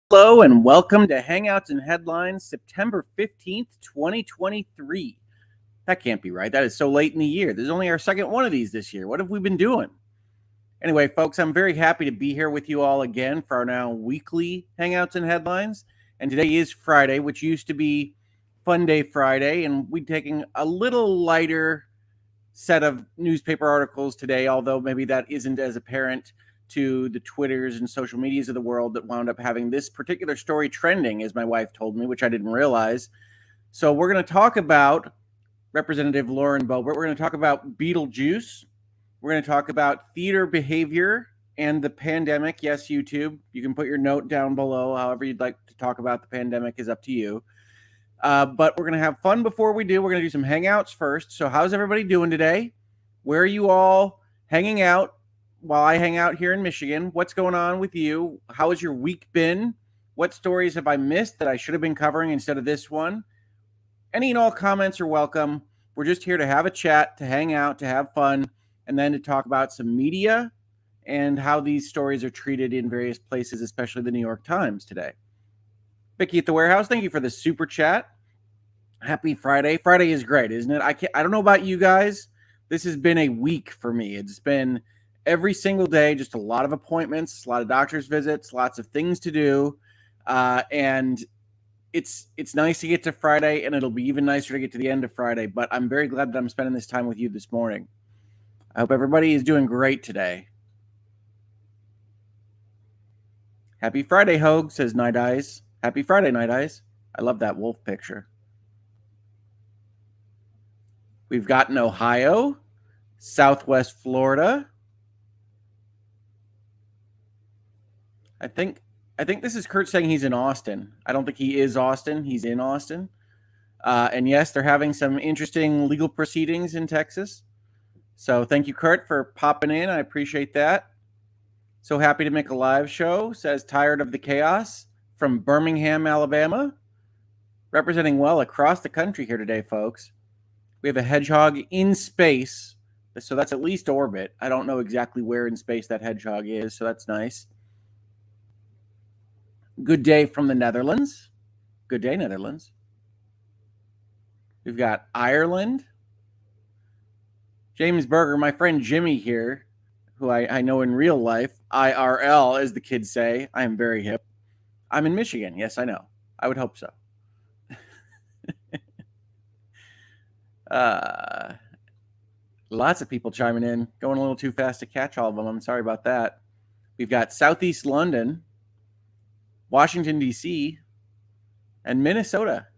Hello and welcome to Hangouts and Headlines, September 15th, 2023. That can't be right. That is so late in the year. This is only our second one of these this year. What have we been doing? Anyway, folks, I'm very happy to be here with you all again for our now weekly Hangouts and Headlines. And today is Friday, which used to be Fun Day Friday, and we're taking a little lighter set of newspaper articles today, although maybe that isn't as apparent to the Twitters and social medias of the world that wound up having this particular story trending, as my wife told me, which I didn't realize. So we're going to talk about Representative Lauren Boebert. We're going to talk about Beetlejuice. We're going to talk about theater behavior and the pandemic. Yes, YouTube, you can put your note down below. However you'd like to talk about the pandemic is up to you. But we're going to have fun before we do. We're going to do some hangouts first. So how's everybody doing today? Where are you all hanging out while I hang out here in Michigan? What's going on with you? How has your week been? What stories have I missed that I should have been covering instead of this one? Any and all comments are welcome. We're just here to have a chat, to hang out, to have fun, and then to talk about some media and how these stories are treated in various places, especially the New York Times today. Vicky at the warehouse, thank you for the super chat. Happy Friday. Friday is great, isn't it? I don't know about you guys. This has been a week for me. It's been every single day, just a lot of appointments, a lot of doctor's visits, lots of things to do. And it's nice to get to Friday, and it'll be even nicer to get to the end of Friday. But I'm very glad that I'm spending this time with you this morning. I hope everybody is doing great today. Happy Friday, Hoeg, says Night Eyes. Happy Friday, Night Eyes. I love that wolf picture. We've got in Ohio, Southwest Florida. I think this is Kurt saying he's in Austin. I don't think he is Austin. He's in Austin. And yes, they're having some interesting legal proceedings in Texas. So thank you, Kurt, for popping in. I appreciate that. So happy to make a live show, says Tired of the Chaos from Birmingham, Alabama. Representing well across the country here today, folks. We have a hedgehog in space. So that's at least orbit. I don't know exactly where in space that hedgehog is, so that's nice. Good day from the Netherlands. Good day, Netherlands. We've got Ireland. James Berger, my friend Jimmy here, who I know in real life, IRL, as the kids say. I am very hip. I'm in Michigan. Yes, I know. I would hope so. Lots of people chiming in. Going a little too fast to catch all of them. I'm sorry about that. We've got Southeast London, Washington, D.C., and Minnesota.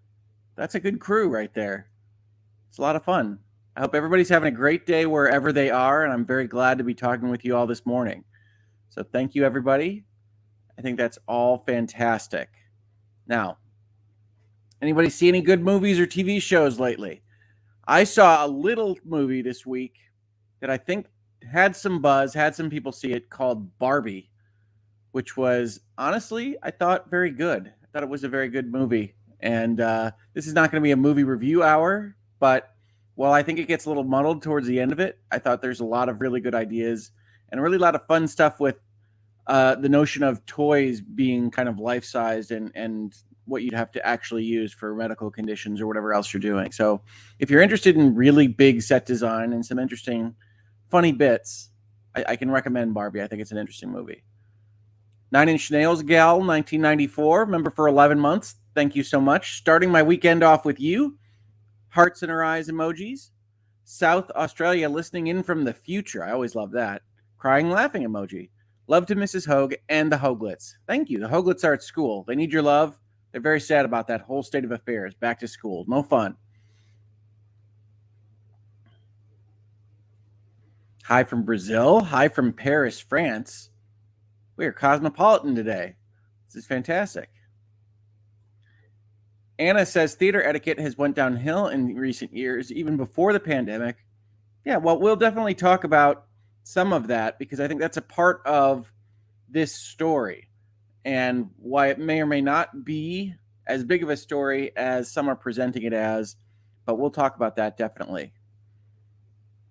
That's a good crew right there. It's a lot of fun. I hope everybody's having a great day wherever they are, and I'm very glad to be talking with you all this morning. So thank you, everybody. I think that's all fantastic. Now, anybody see any good movies or TV shows lately? I saw a little movie this week that I think had some buzz, had some people see it, called Barbie, which was, honestly, I thought very good. I thought it was a very good movie. And this is not going to be a movie review hour, but while I think it gets a little muddled towards the end of it, I thought there's a lot of really good ideas and really a lot of fun stuff with the notion of toys being kind of life-sized and what you'd have to actually use for medical conditions or whatever else you're doing. So if you're interested in really big set design and some interesting, funny bits, I can recommend Barbie. I think it's an interesting movie. 9 Inch Nails gal, 1994, member for 11 months. Thank you so much. Starting my weekend off with you. Hearts in her eyes emojis. South Australia listening in from the future. I always love that. Crying laughing emoji. Love to Mrs. Hoeg and the Hoeglets. Thank you. The Hoeglets are at school. They need your love. They're very sad about that whole state of affairs. Back to school. No fun. Hi from Brazil. Hi from Paris, France. We are cosmopolitan today. This is fantastic. Anna says theater etiquette has went downhill in recent years, even before the pandemic. Yeah, well, we'll definitely talk about some of that because I think that's a part of this story and why it may or may not be as big of a story as some are presenting it as, but we'll talk about that definitely.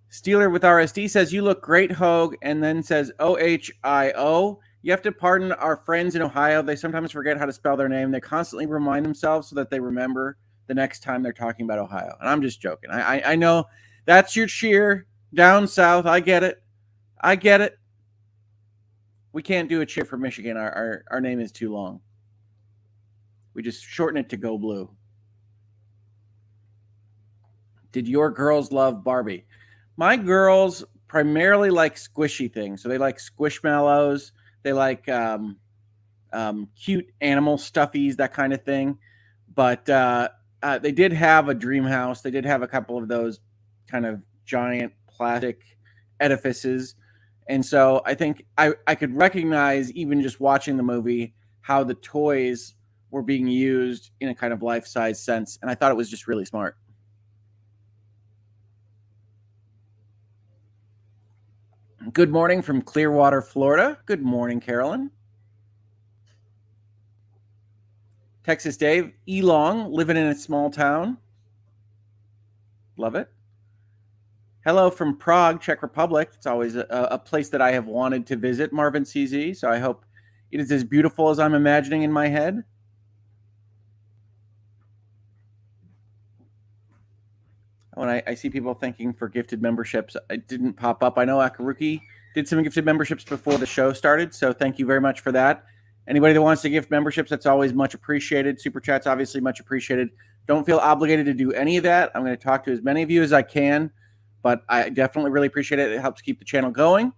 Steeler with RSD says, you look great, Hoeg, and then says OHIO. You have to pardon our friends in Ohio. They sometimes forget how to spell their name. They constantly remind themselves so that they remember the next time they're talking about Ohio. And I'm just joking. I know that's your cheer down south. I get it. I get it. We can't do a cheer for Michigan. Our name is too long. We just shorten it to Go Blue. Did your girls love Barbie? My girls primarily like squishy things. So they like squishmallows. They like cute animal stuffies, that kind of thing. But they did have a dream house. They did have a couple of those kind of giant plastic edifices. And so I think I could recognize, even just watching the movie, how the toys were being used in a kind of life-size sense. And I thought it was just really smart. Good morning from Clearwater, Florida. Good morning, Carolyn. Texas Dave, Elong, living in a small town. Love it. Hello from Prague, Czech Republic. It's always a place that I have wanted to visit, Marvin CZ. So I hope it is as beautiful as I'm imagining in my head. When I see people thanking for gifted memberships, it didn't pop up. I know Akaruki did some gifted memberships before the show started, so thank you very much for that. Anybody that wants to gift memberships, that's always much appreciated. Super chats, obviously much appreciated. Don't feel obligated to do any of that. I'm going to talk to as many of you as I can, but I definitely really appreciate it. It helps keep the channel going.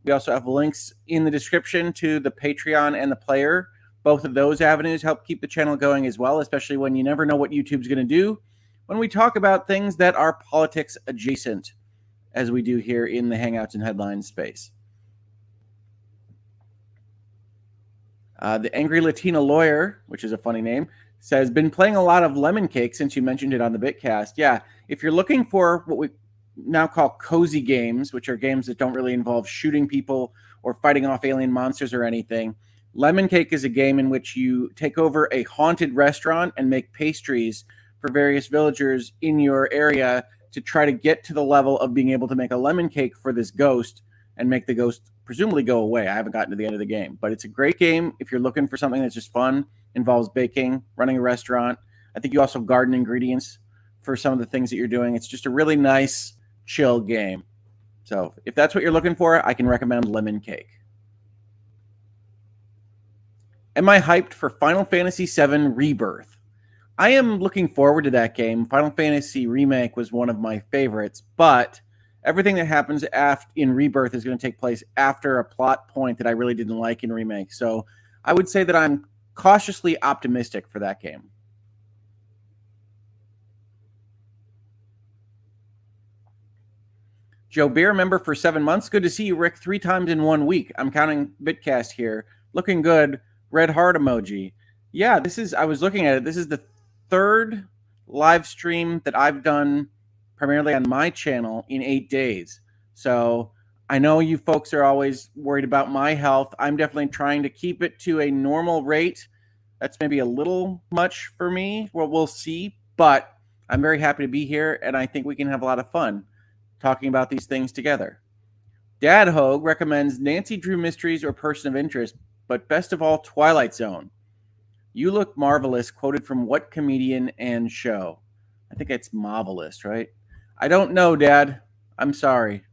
We also have links in the description to the Patreon and the player. Both of those avenues help keep the channel going as well, especially when you never know what YouTube's going to do when we talk about things that are politics adjacent, as we do here in the Hangouts and Headlines space. The Angry Latina Lawyer, which is a funny name, says, been playing a lot of Lemon Cake since you mentioned it on the Bitcast. Yeah, if you're looking for what we now call cozy games, which are games that don't really involve shooting people or fighting off alien monsters or anything, Lemon Cake is a game in which you take over a haunted restaurant and make pastries for various villagers in your area to try to get to the level of being able to make a lemon cake for this ghost and make the ghost presumably go away. I haven't gotten to the end of the game, but it's a great game if you're looking for something that's just fun, involves baking, running a restaurant. I think you also garden ingredients for some of the things that you're doing. It's just a really nice, chill game. So if that's what you're looking for, I can recommend Lemon Cake. Am I hyped for Final Fantasy VII Rebirth? I am looking forward to that game. Final Fantasy Remake was one of my favorites, but everything that happens in Rebirth is going to take place after a plot point that I really didn't like in Remake. So I would say that I'm cautiously optimistic for that game. Joe Beer, member for 7 months. Good to see you, Rick, 3 times in 1 week. I'm counting Bitcast here. Looking good. Red heart emoji. Yeah, I was looking at it. This is the 3rd live stream that I've done primarily on my channel in 8 days. So I know you folks are always worried about my health. I'm definitely trying to keep it to a normal rate. That's maybe a little much for me. Well, we'll see. But I'm very happy to be here, and I think we can have a lot of fun talking about these things together. Dad Hoeg recommends Nancy Drew Mysteries or Person of Interest, but best of all, Twilight Zone. You look marvelous, quoted from what comedian and show? I think it's marvelous, right? I don't know, Dad. I'm sorry.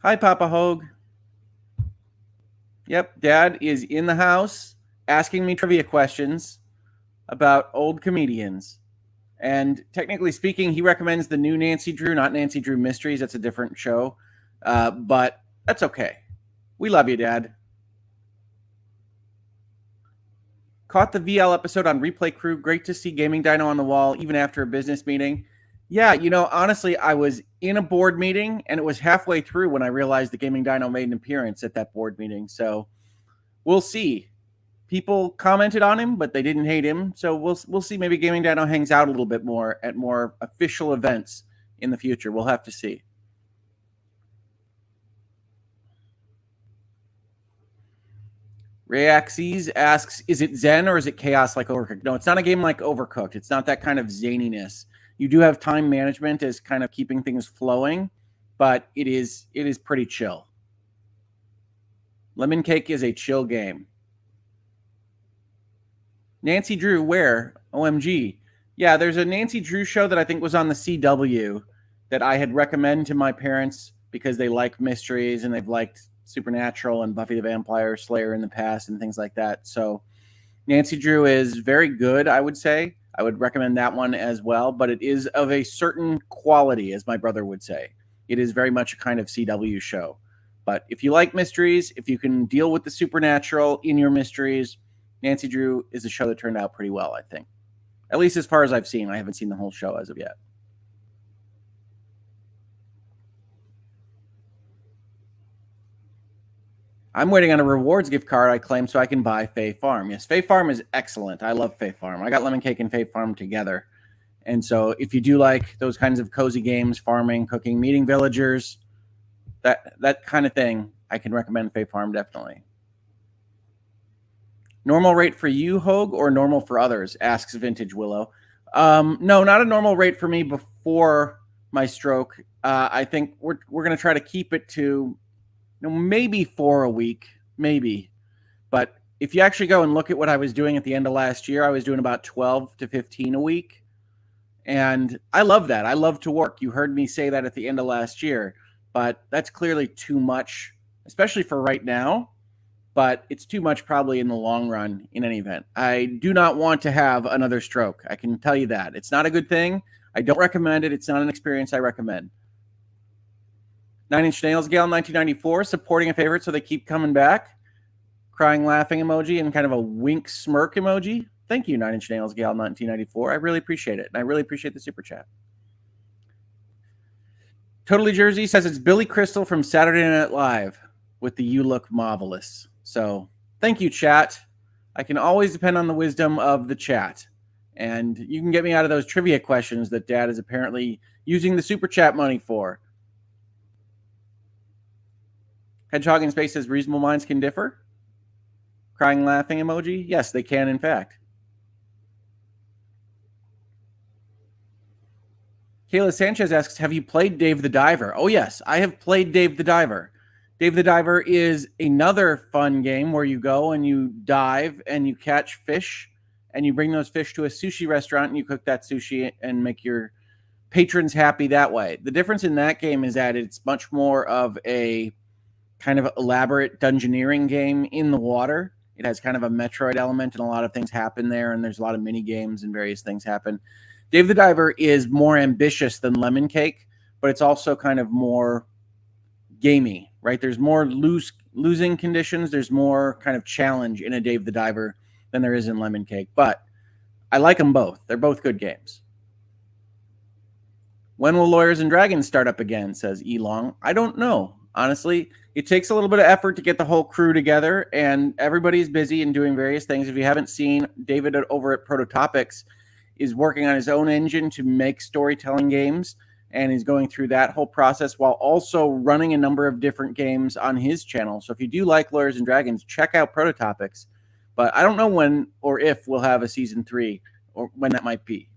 Hi, Papa Hoeg. Yep, Dad is in the house asking me trivia questions about old comedians. And technically speaking, he recommends the new Nancy Drew, not Nancy Drew Mysteries. That's a different show. But that's okay. We love you, Dad. Caught the VL episode on Replay Crew. Great to see Gaming Dino on the wall, even after a business meeting. Yeah, honestly, I was in a board meeting, and it was halfway through when I realized the Gaming Dino made an appearance at that board meeting. So we'll see. People commented on him, but they didn't hate him. So we'll see. Maybe Gaming Dino hangs out a little bit more at more official events in the future. We'll have to see. Reaxes asks, is it Zen or is it chaos like Overcooked? No, it's not a game like Overcooked. It's not that kind of zaniness. You do have time management as kind of keeping things flowing, but it is pretty chill. Lemon Cake is a chill game. Nancy Drew, where? OMG. Yeah, there's a Nancy Drew show that I think was on the CW that I had recommended to my parents because they like mysteries and they've liked Supernatural and Buffy the Vampire Slayer in the past and things like that. So Nancy Drew is very good, I would say. I would recommend that one as well, but it is of a certain quality, as my brother would say. It is very much a kind of CW show. But if you like mysteries, if you can deal with the supernatural in your mysteries, Nancy Drew is a show that turned out pretty well, I think. At least as far as I've seen. I haven't seen the whole show as of yet. I'm waiting on a rewards gift card, I claim, so I can buy Fae Farm. Yes, Fae Farm is excellent. I love Fae Farm. I got Lemon Cake and Fae Farm together. And so if you do like those kinds of cozy games, farming, cooking, meeting villagers, that kind of thing, I can recommend Fae Farm definitely. Normal rate for you, Hoeg, or normal for others? Asks Vintage Willow. No, not a normal rate for me before my stroke. I think we're going to try to keep it to maybe 4 a week, maybe. But if you actually go and look at what I was doing at the end of last year, I was doing about 12 to 15 a week. And I love that. I love to work. You heard me say that at the end of last year. But that's clearly too much, especially for right now. But it's too much probably in the long run in any event. I do not want to have another stroke. I can tell you that. It's not a good thing. I don't recommend it. It's not an experience I recommend. 9 Inch Nails Gal 1994, supporting a favorite so they keep coming back. Crying laughing emoji and kind of a wink smirk emoji. Thank you, 9 Inch Nails Gal 1994. I really appreciate it. And I really appreciate the super chat. Totally Jersey says it's Billy Crystal from Saturday Night Live with the You Look Marvelous. So thank you, chat. I can always depend on the wisdom of the chat. And you can get me out of those trivia questions that Dad is apparently using the super chat money for. Hedgehog in Space says reasonable minds can differ. Crying laughing emoji. Yes, they can, in fact. Kayla Sanchez asks, have you played Dave the Diver? Oh, yes, I have played Dave the Diver. Dave the Diver is another fun game where you go and you dive and you catch fish and you bring those fish to a sushi restaurant and you cook that sushi and make your patrons happy that way. The difference in that game is that it's much more of a kind of elaborate dungeoneering game in the water. It has kind of a Metroid element and a lot of things happen there, and there's a lot of mini games and various things happen. Dave the Diver is more ambitious than Lemon Cake, but it's also kind of more gamey, right? There's more losing conditions. There's more kind of challenge in a Dave the Diver than there is in Lemon Cake, but I like them both. They're both good games. When will Lawyers and Dragons start up again, says Elong. I don't know. Honestly, it takes a little bit of effort to get the whole crew together, and everybody's busy and doing various things. If you haven't seen, David over at Prototopics is working on his own engine to make storytelling games, and he's going through that whole process while also running a number of different games on his channel. So if you do like Lawyers and Dragons, check out Prototopics. But I don't know when or if we'll have a season 3 or when that might be.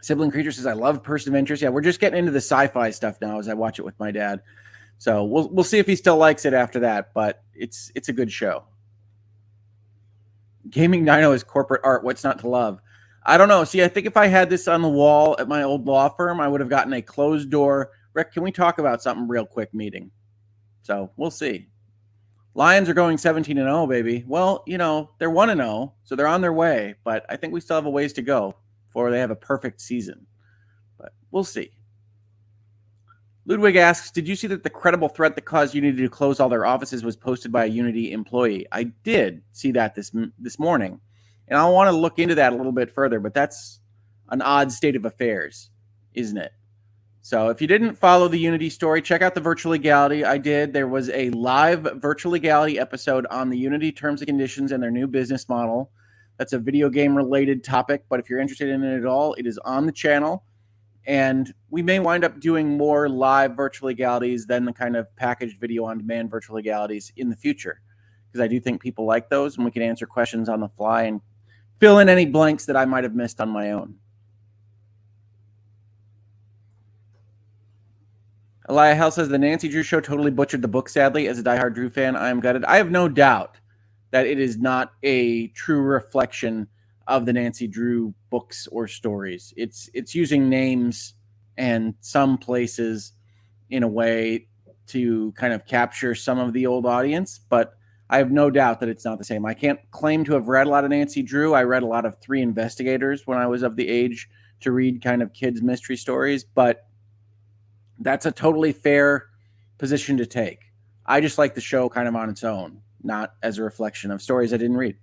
Sibling Creature says, I love Person of Interest. Yeah, we're just getting into the sci-fi stuff now as I watch it with my dad. So we'll see if he still likes it after that, but it's a good show. Gaming Dino is corporate art. What's not to love? I don't know. See, I think if I had this on the wall at my old law firm, I would have gotten a closed door. Rick, can we talk about something real quick meeting? So we'll see. Lions are going 17-0, baby. Well, they're 1-0, so they're on their way, but I think we still have a ways to go before they have a perfect season. But we'll see. Ludwig asks, did you see that the credible threat that caused Unity to close all their offices was posted by a Unity employee? I did see that this morning. And I want to look into that a little bit further, but that's an odd state of affairs, isn't it? So if you didn't follow the Unity story, check out the Virtual Legality. I did. There was a live Virtual Legality episode on the Unity terms and conditions and their new business model. That's a video game related topic, but if you're interested in it at all, it is on the channel. And we may wind up doing more live virtual legalities than the kind of packaged video on demand virtual legalities in the future, because I do think people like those and we can answer questions on the fly and fill in any blanks that I might have missed on my own. Elia Hell says the Nancy Drew show totally butchered the book, sadly. As a diehard Drew fan, I am gutted. I have no doubt that it is not a true reflection of the Nancy Drew books or stories. It's using names and some places in a way to kind of capture some of the old audience, but I have no doubt that it's not the same. I can't claim to have read a lot of Nancy Drew. I read a lot of Three Investigators when I was of the age to read kind of kids' mystery stories, but that's a totally fair position to take. I just like the show kind of on its own, not as a reflection of stories I didn't read.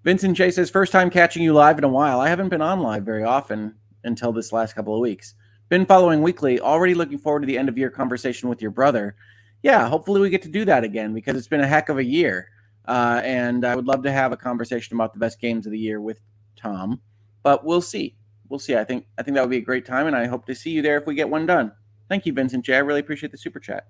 Vincent J says, first time catching you live in a while. I haven't been on live very often until this last couple of weeks. Been following weekly, already looking forward to the end of year conversation with your brother. Yeah, hopefully we get to do that again because it's been a heck of a year. And I would love to have a conversation about the best games of the year with Tom, but we'll see. We'll see. I think that would be a great time, and I hope to see you there if we get one done. Thank you, Vincent J. I really appreciate the super chat.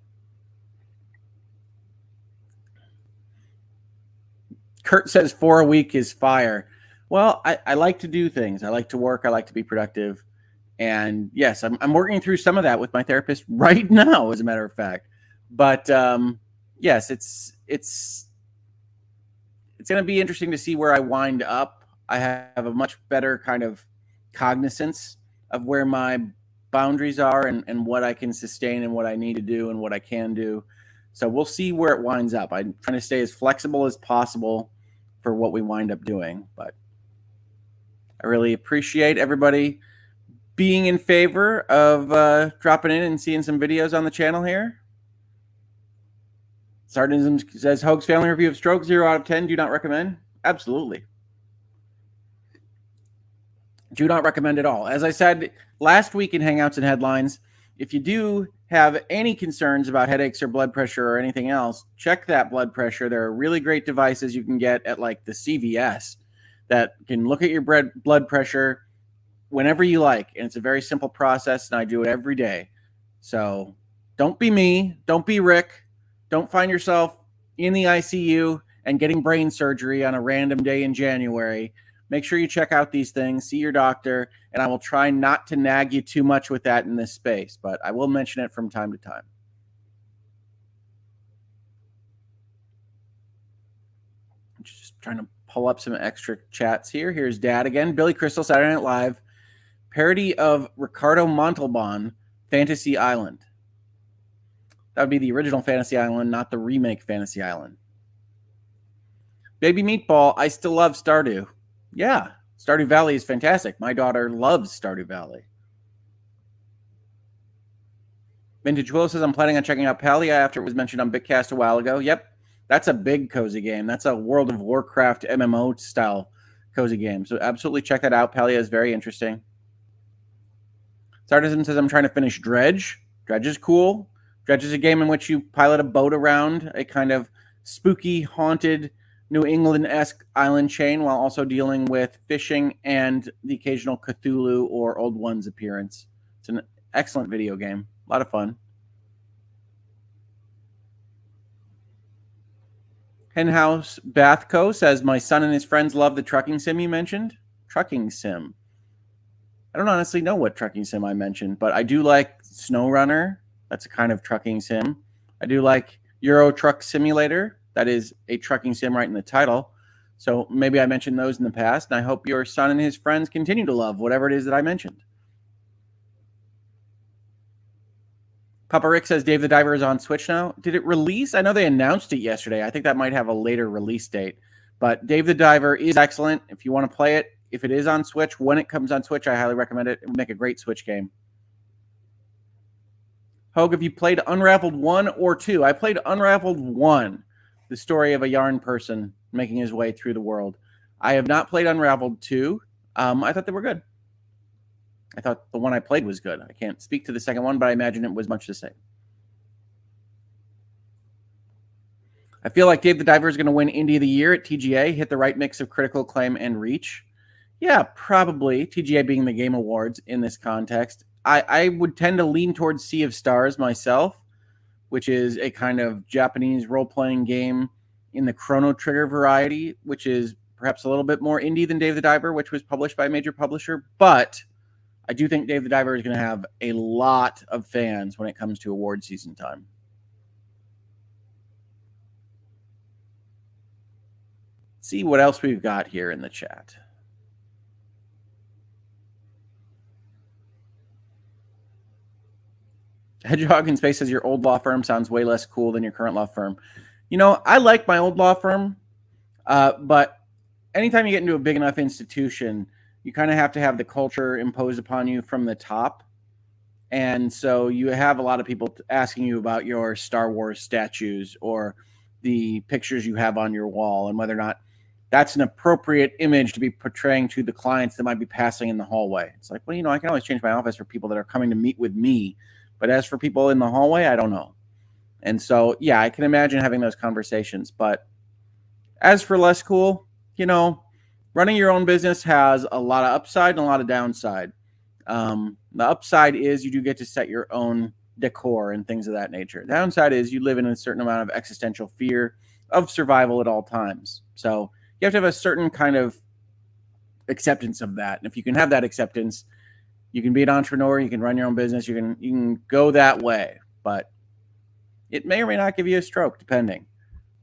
Kurt says 4 a week is fire. Well, I like to do things. I like to work. I like to be productive. And yes, I'm working through some of that with my therapist right now, as a matter of fact. But yes, it's going to be interesting to see where I wind up. I have a much better kind of cognizance of where my boundaries are and what I can sustain and what I need to do and what I can do. So we'll see where it winds up. I'm trying to stay as flexible as possible for what we wind up doing. But I really appreciate everybody being in favor of dropping in and seeing some videos on the channel here. Sardinism says, Hoeg's family review of Stroke, 0 out of 10. Do not recommend? Absolutely. Do not recommend at all. As I said last week in Hangouts and Headlines, if you do have any concerns about headaches or blood pressure or anything else, check that blood pressure. There are really great devices you can get at like the CVS that can look at your blood pressure whenever you like. And it's a very simple process, and I do it every day. So don't be me. Don't be Rick. Don't find yourself in the ICU and getting brain surgery on a random day in January. Make sure you check out these things, see your doctor, and I will try not to nag you too much with that in this space, but I will mention it from time to time. I'm just trying to pull up some extra chats here. Here's Dad again. Billy Crystal, Saturday Night Live. Parody of Ricardo Montalban, Fantasy Island. That would be the original Fantasy Island, not the remake Fantasy Island. Baby Meatball, I still love Stardew. Yeah, Stardew Valley is fantastic. My daughter loves Stardew Valley. Vintage Willow says, I'm planning on checking out Palia after it was mentioned on Bitcast a while ago. Yep, that's a big cozy game. That's a World of Warcraft MMO style cozy game. So absolutely check that out. Palia is very interesting. Sardinism says, I'm trying to finish Dredge. Dredge is cool. Dredge is a game in which you pilot a boat around a kind of spooky, haunted, New England-esque island chain while also dealing with fishing and the occasional Cthulhu or Old Ones appearance. It's an excellent video game. A lot of fun. Henhouse Bathco says, my son and his friends love the trucking sim you mentioned. Trucking sim. I don't honestly know what trucking sim I mentioned, but I do like SnowRunner. That's a kind of trucking sim. I do like Euro Truck Simulator. That is a trucking sim right in the title. So maybe I mentioned those in the past, and I hope your son and his friends continue to love whatever it is that I mentioned. Papa Rick says Dave the Diver is on Switch now. Did it release? I know they announced it yesterday. I think that might have a later release date. But Dave the Diver is excellent. If you want to play it, if it is on Switch, when it comes on Switch, I highly recommend it. It would make a great Switch game. Hoeg, have you played Unraveled 1 or 2? I played Unraveled 1. The story of a yarn person making his way through the world. I have not played Unraveled 2. I thought they were good. I thought the one I played was good. I can't speak to the second one, but I imagine it was much the same. I feel like Dave the Diver is going to win Indie of the Year at TGA, hit the right mix of critical acclaim and reach. Yeah, probably. TGA being the Game Awards in this context. I would tend to lean towards Sea of Stars myself, which is a kind of Japanese role-playing game in the Chrono Trigger variety, which is perhaps a little bit more indie than Dave the Diver, which was published by a major publisher. But I do think Dave the Diver is going to have a lot of fans when it comes to award season time. Let's see what else we've got here in the chat. Hedgehog in Space says your old law firm sounds way less cool than your current law firm. You know, I like my old law firm, but anytime you get into a big enough institution, you kind of have to have the culture imposed upon you from the top. And so you have a lot of people asking you about your Star Wars statues or the pictures you have on your wall and whether or not that's an appropriate image to be portraying to the clients that might be passing in the hallway. It's like, well, you know, I can always change my office for people that are coming to meet with me. But as for people in the hallway, I don't know. And so, yeah, I can imagine having those conversations. But as for less cool, you know, running your own business has a lot of upside and a lot of downside. The upside is you do get to set your own decor and things of that nature. The downside is you live in a certain amount of existential fear of survival at all times. So you have to have a certain kind of acceptance of that. And if you can have that acceptance, you can be an entrepreneur, you can run your own business, you can go that way. But it may or may not give you a stroke, depending.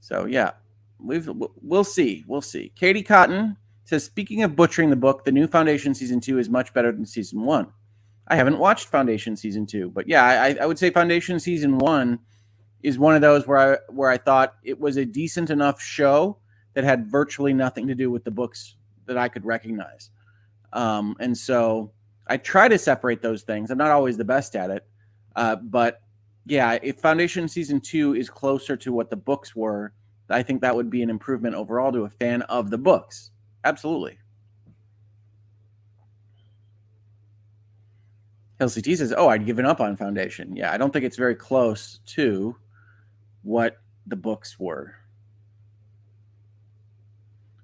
So yeah, we'll see. We'll see. Katie Cotton says, speaking of butchering the book, the new Foundation Season 2 is much better than Season 1. I haven't watched Foundation Season 2, but yeah, I would say Foundation Season 1 is one of those where I thought it was a decent enough show that had virtually nothing to do with the books that I could recognize. And so I try to separate those things. I'm not always the best at it. But yeah, if Foundation Season 2 is closer to what the books were, I think that would be an improvement overall to a fan of the books. Absolutely. LCT says, oh, I'd given up on Foundation. Yeah, I don't think it's very close to what the books were.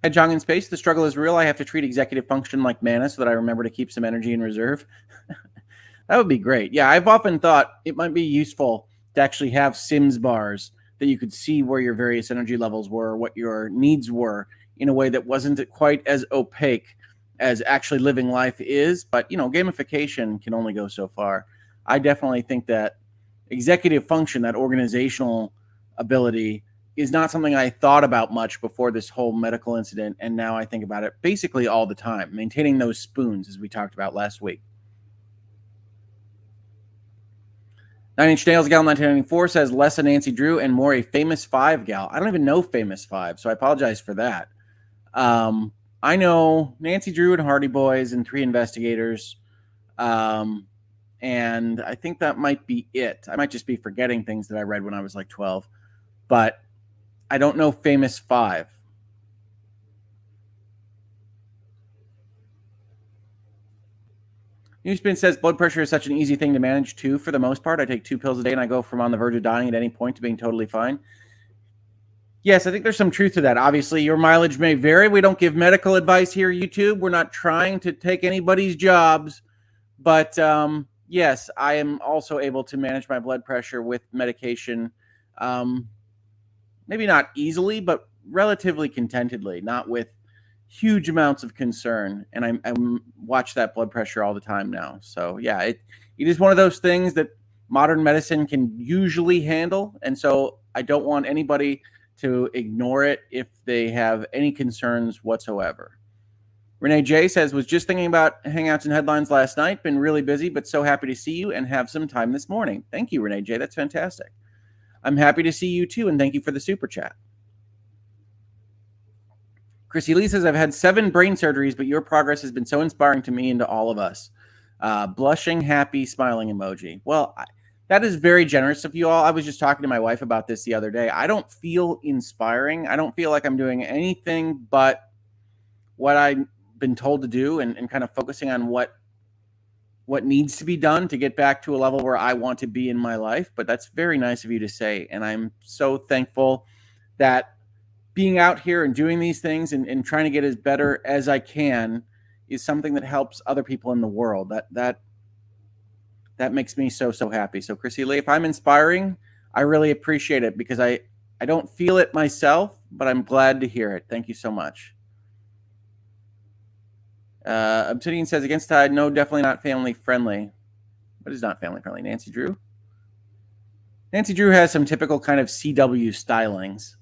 At Jong in Space, the struggle is real. I have to treat executive function like mana so that I remember to keep some energy in reserve. That would be great. Yeah, I've often thought it might be useful to actually have Sims bars that you could see where your various energy levels were, what your needs were, in a way that wasn't quite as opaque as actually living life is. But, you know, gamification can only go so far. I definitely think that executive function, that organizational ability, is not something I thought about much before this whole medical incident, and now I think about it basically all the time, maintaining those spoons, as we talked about last week. 9 Inch Nails Gal 1994 says, less a Nancy Drew and more a Famous Five gal. I don't even know Famous Five, so I apologize for that. I know Nancy Drew and Hardy Boys and Three Investigators, and I think that might be it. I might just be forgetting things that I read when I was like 12, but I don't know Famous Five. Newspin says, blood pressure is such an easy thing to manage too, for the most part. I take 2 pills a day and I go from on the verge of dying at any point to being totally fine. Yes, I think there's some truth to that. Obviously, your mileage may vary. We don't give medical advice here, YouTube. We're not trying to take anybody's jobs. But yes, I am also able to manage my blood pressure with medication. Maybe not easily, but relatively contentedly, not with huge amounts of concern. And I watch that blood pressure all the time now. So yeah, it is one of those things that modern medicine can usually handle. And so I don't want anybody to ignore it if they have any concerns whatsoever. Renee J says, was just thinking about Hangouts and Headlines last night. Been really busy, but so happy to see you and have some time this morning. Thank you, Renee J. That's fantastic. I'm happy to see you too, and thank you for the super chat. Chrissy Lee says, I've had 7 brain surgeries, but your progress has been so inspiring to me and to all of us. Blushing, happy, smiling emoji. Well, that is very generous of you all. I was just talking to my wife about this the other day. I don't feel inspiring. I don't feel like I'm doing anything but what I've been told to do and kind of focusing on what needs to be done to get back to a level where I want to be in my life. But that's very nice of you to say. And I'm so thankful that being out here and doing these things and trying to get as better as I can is something that helps other people in the world. That makes me so happy. So Chrissy Lee, if I'm inspiring, I really appreciate it because I don't feel it myself, but I'm glad to hear it. Thank you so much. Obsidian says, against Tide, no, definitely not family friendly. What is not family friendly? Nancy Drew? Nancy Drew has some typical kind of CW stylings.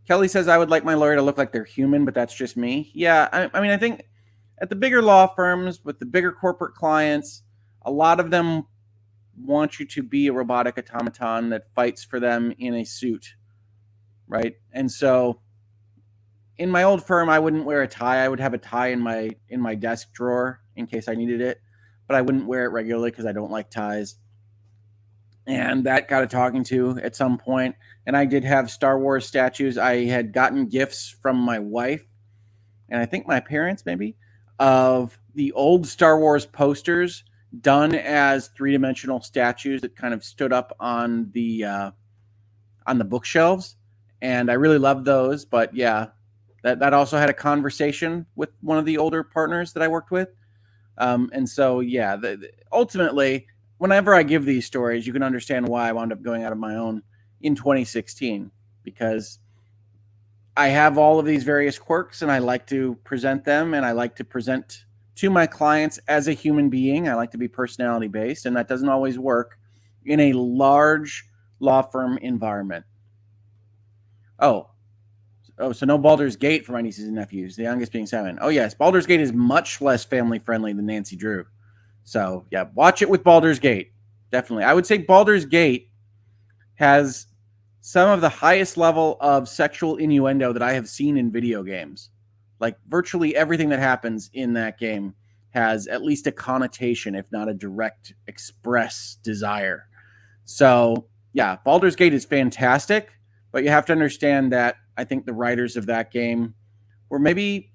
Kelly says, I would like my lawyer to look like they're human, but that's just me. Yeah, I mean, I think at the bigger law firms with the bigger corporate clients, a lot of them want you to be a robotic automaton that fights for them in a suit, right? And so in my old firm, I wouldn't wear a tie. I would have a tie in my desk drawer in case I needed it, but I wouldn't wear it regularly because I don't like ties. And that got a talking to at some point. And I did have Star Wars statues. I had gotten gifts from my wife, and I think my parents maybe, of the old Star Wars posters done as three-dimensional statues that kind of stood up on the bookshelves. And I really loved those. But yeah, that also had a conversation with one of the older partners that I worked with. And so, yeah, ultimately, whenever I give these stories, you can understand why I wound up going out of my own in 2016, because I have all of these various quirks and I like to present them, and I like to present to my clients as a human being. I like to be personality based, and that doesn't always work in a large law firm environment. Oh, so no Baldur's Gate for my nieces and nephews, the youngest being 7. Oh, yes, Baldur's Gate is much less family friendly than Nancy Drew. So, yeah, watch it with Baldur's Gate. Definitely. I would say Baldur's Gate has some of the highest level of sexual innuendo that I have seen in video games. Like, virtually everything that happens in that game has at least a connotation, if not a direct express desire. So, yeah, Baldur's Gate is fantastic, but you have to understand that I think the writers of that game were maybe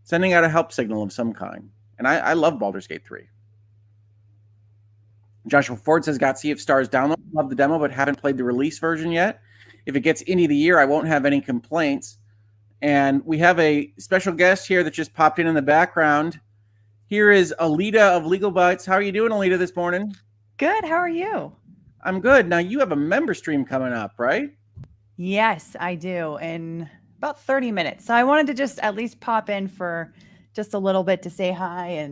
sending out a help signal of some kind. And I love Baldur's Gate 3. Joshua Ford says, got Sea of Stars download. Love the demo, but haven't played the release version yet. If it gets Indie of the Year, I won't have any complaints. And we have a special guest here that just popped in the background. Here is Alita of Legal Bites. How are you doing, Alita, this morning? Good. How are you? I'm good. Now, you have a member stream coming up, right? Yes, I do. In about 30 minutes. So I wanted to just at least pop in for just a little bit to say hi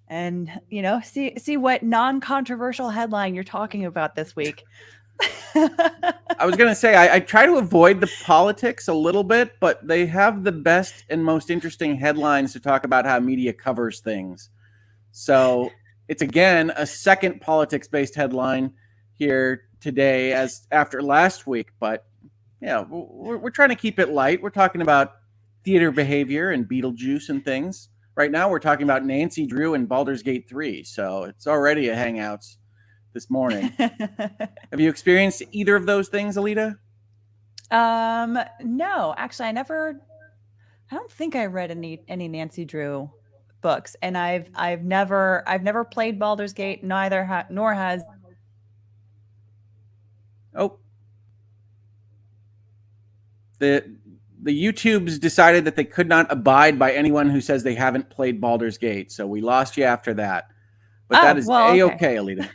and see what non-controversial headline you're talking about this week. I was going to say, I try to avoid the politics a little bit, but they have the best and most interesting headlines to talk about how media covers things. So it's, again, a second politics-based headline here today as after last week. But, yeah, we're trying to keep it light. We're talking about theater behavior and Beetlejuice and things. Right now we're talking about Nancy Drew and Baldur's Gate 3. So it's already a Hangouts this morning. Have you experienced either of those things, Alita? No, actually, I don't think I read any Nancy Drew books, and I've never played Baldur's Gate, nor has. Oh, the YouTubes decided that they could not abide by anyone who says they haven't played Baldur's Gate, so we lost you after that. But that is A-okay, Alita.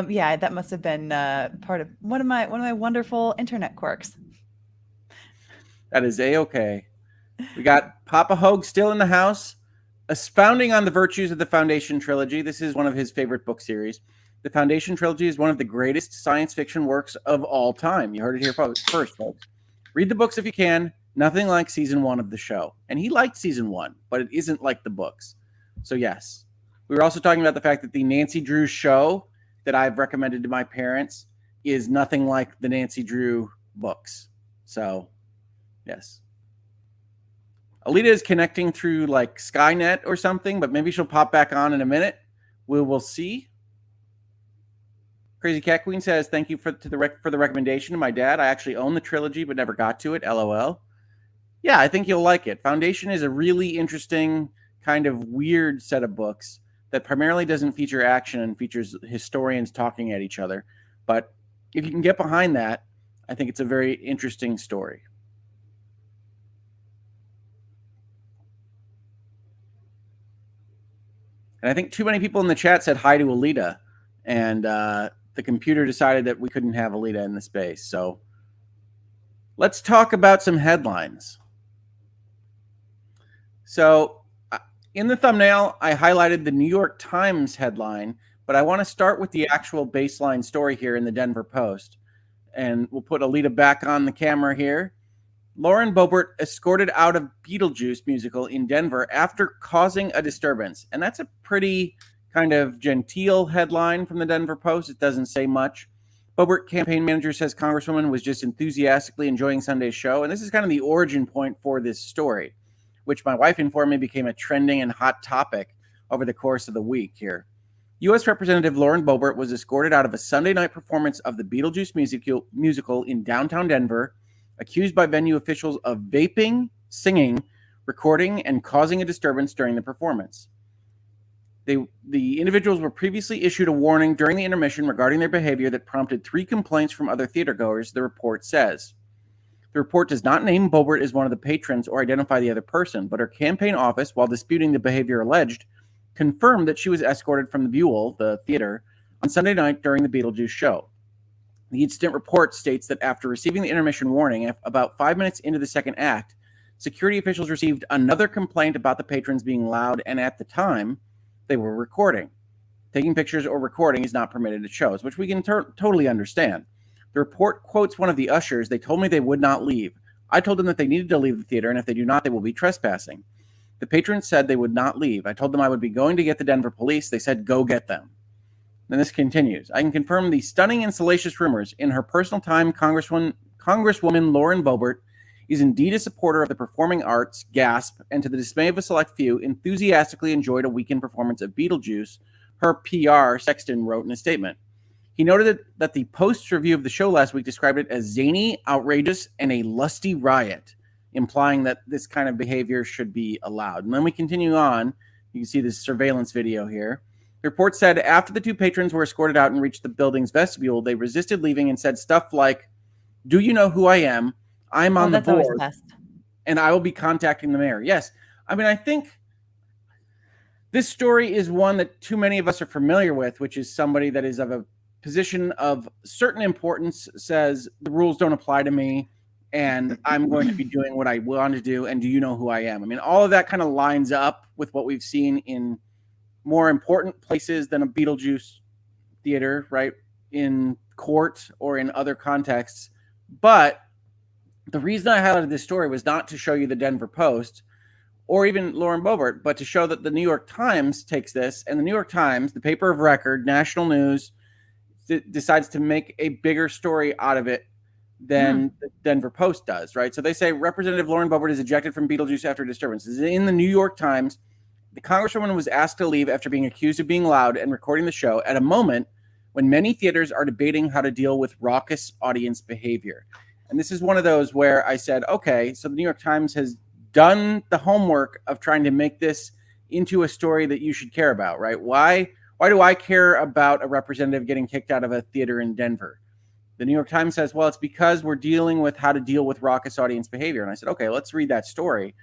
Yeah, that must have been part of one of my wonderful internet quirks. That is A-okay. We got Papa Hoeg still in the house, expounding on the virtues of the Foundation trilogy. This is one of his favorite book series. The Foundation trilogy is one of the greatest science fiction works of all time. You heard it here first, folks. Read the books if you can. Nothing like season 1 of the show. And he liked season 1, but it isn't like the books. So yes. We were also talking about the fact that the Nancy Drew show that I've recommended to my parents is nothing like the Nancy Drew books. So, yes. Alita is connecting through like Skynet or something, but maybe she'll pop back on in a minute. We will see. Crazy Cat Queen says, thank you for the recommendation to my dad. I actually own the trilogy, but never got to it. LOL. Yeah, I think you'll like it. Foundation is a really interesting, kind of weird set of books that primarily doesn't feature action and features historians talking at each other. But if you can get behind that, I think it's a very interesting story. And I think too many people in the chat said hi to Alita. And the computer decided that we couldn't have Alita in the space. So let's talk about some headlines. So in the thumbnail, I highlighted the New York Times headline, but I want to start with the actual baseline story here in the Denver Post. And we'll put Alita back on the camera here. Lauren Boebert escorted out of Beetlejuice musical in Denver after causing a disturbance. And that's a pretty kind of genteel headline from the Denver Post. It doesn't say much. Boebert campaign manager says Congresswoman was just enthusiastically enjoying Sunday's show. And this is kind of the origin point for this story, which my wife informed me became a trending and hot topic over the course of the week here. U.S. Representative Lauren Boebert was escorted out of a Sunday night performance of the Beetlejuice musical in downtown Denver, accused by venue officials of vaping, singing, recording, and causing a disturbance during the performance. The individuals were previously issued a warning during the intermission regarding their behavior that prompted 3 complaints from other theatergoers, the report says. The report does not name Boebert as one of the patrons or identify the other person, but her campaign office, while disputing the behavior alleged, confirmed that she was escorted from the Buell, the theater, on Sunday night during the Beetlejuice show. The incident report states that after receiving the intermission warning, about 5 minutes into the second act, security officials received another complaint about the patrons being loud, and at the time, they were recording. Taking pictures or recording is not permitted at shows, which we can totally understand. The report quotes one of the ushers. They told me they would not leave. I told them that they needed to leave the theater, and if they do not, they will be trespassing. The patrons said they would not leave. I told them I would be going to get the Denver police. They said, go get them. Then this continues. I can confirm the stunning and salacious rumors. In her personal time, Congresswoman Lauren Boebert is indeed a supporter of the performing arts, gasp, and to the dismay of a select few, enthusiastically enjoyed a weekend performance of Beetlejuice, her PR, Sexton wrote in a statement. He noted that the Post's review of the show last week described it as zany, outrageous, and a lusty riot, implying that this kind of behavior should be allowed. And then we continue on. You can see this surveillance video here. The report said after the 2 patrons were escorted out and reached the building's vestibule, they resisted leaving and said stuff like, "Do you know who I am? I'm on the board, and I will be contacting the mayor." Yes. I mean, I think this story is one that too many of us are familiar with, which is somebody that is of a position of certain importance, says the rules don't apply to me, and I'm going to be doing what I want to do, and do you know who I am? I mean, all of that kind of lines up with what we've seen in more important places than a Beetlejuice theater, right? In court or in other contexts. But the reason I highlighted this story was not to show you the Denver Post or even Lauren Boebert, but to show that the New York Times takes this, and the New York Times, the paper of record, national news, decides to make a bigger story out of it than the Denver Post does, right? So they say Representative Lauren Boebert is ejected from Beetlejuice after disturbance. This is in the New York Times. The Congresswoman was asked to leave after being accused of being loud and recording the show at a moment when many theaters are debating how to deal with raucous audience behavior. And this is one of those where I said, okay, so the New York Times has done the homework of trying to make this into a story that you should care about, right? Why do I care about a representative getting kicked out of a theater in Denver? The New York Times says, well, it's because we're dealing with how to deal with raucous audience behavior. And I said, okay, let's read that story.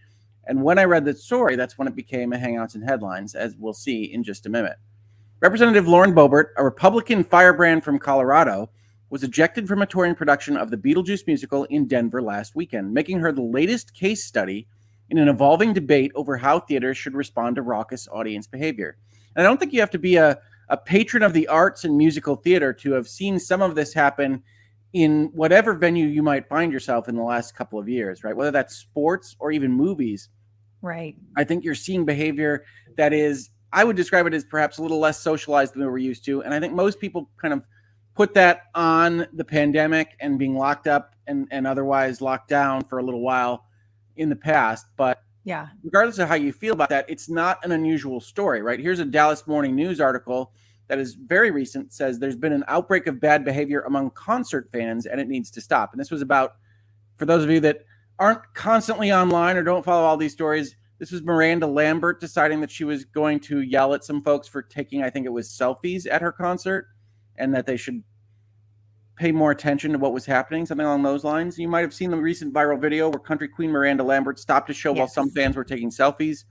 And when I read that story, that's when it became a Hangouts and Headlines, as we'll see in just a minute. Representative Lauren Boebert, a Republican firebrand from Colorado, was ejected from a touring production of the Beetlejuice musical in Denver last weekend, making her the latest case study in an evolving debate over how theaters should respond to raucous audience behavior. And I don't think you have to be a patron of the arts and musical theater to have seen some of this happen in whatever venue you might find yourself in the last couple of years, right? Whether that's sports or even movies. Right. I think you're seeing behavior that is, I would describe it as perhaps a little less socialized than we were used to. And I think most people kind of put that on the pandemic and being locked up and otherwise locked down for a little while in the past. But yeah, regardless of how you feel about that, it's not an unusual story, right? Here's a Dallas Morning News article that is very recent, says there's been an outbreak of bad behavior among concert fans and it needs to stop. And this was about, for those of you that aren't constantly online or don't follow all these stories, this was Miranda Lambert deciding that she was going to yell at some folks for taking, I think it was selfies at her concert, and that they should pay more attention to what was happening, something along those lines. You might have seen the recent viral video where country queen Miranda Lambert stopped a show while some fans were taking selfies,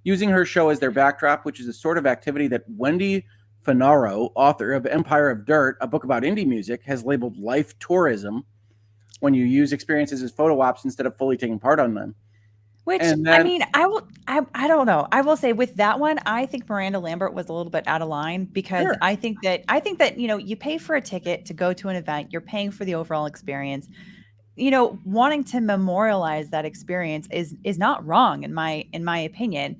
using her show as their backdrop, which is a sort of activity that Wendy Finaro, author of Empire of Dirt, a book about indie music, has labeled life tourism when you use experiences as photo ops instead of fully taking part on them. Which, And I then, mean, I don't know. I will say with that one, I think Miranda Lambert was a little bit out of line because sure, I think that, you pay for a ticket to go to an event, you're paying for the overall experience. Wanting to memorialize that experience is not wrong in my opinion.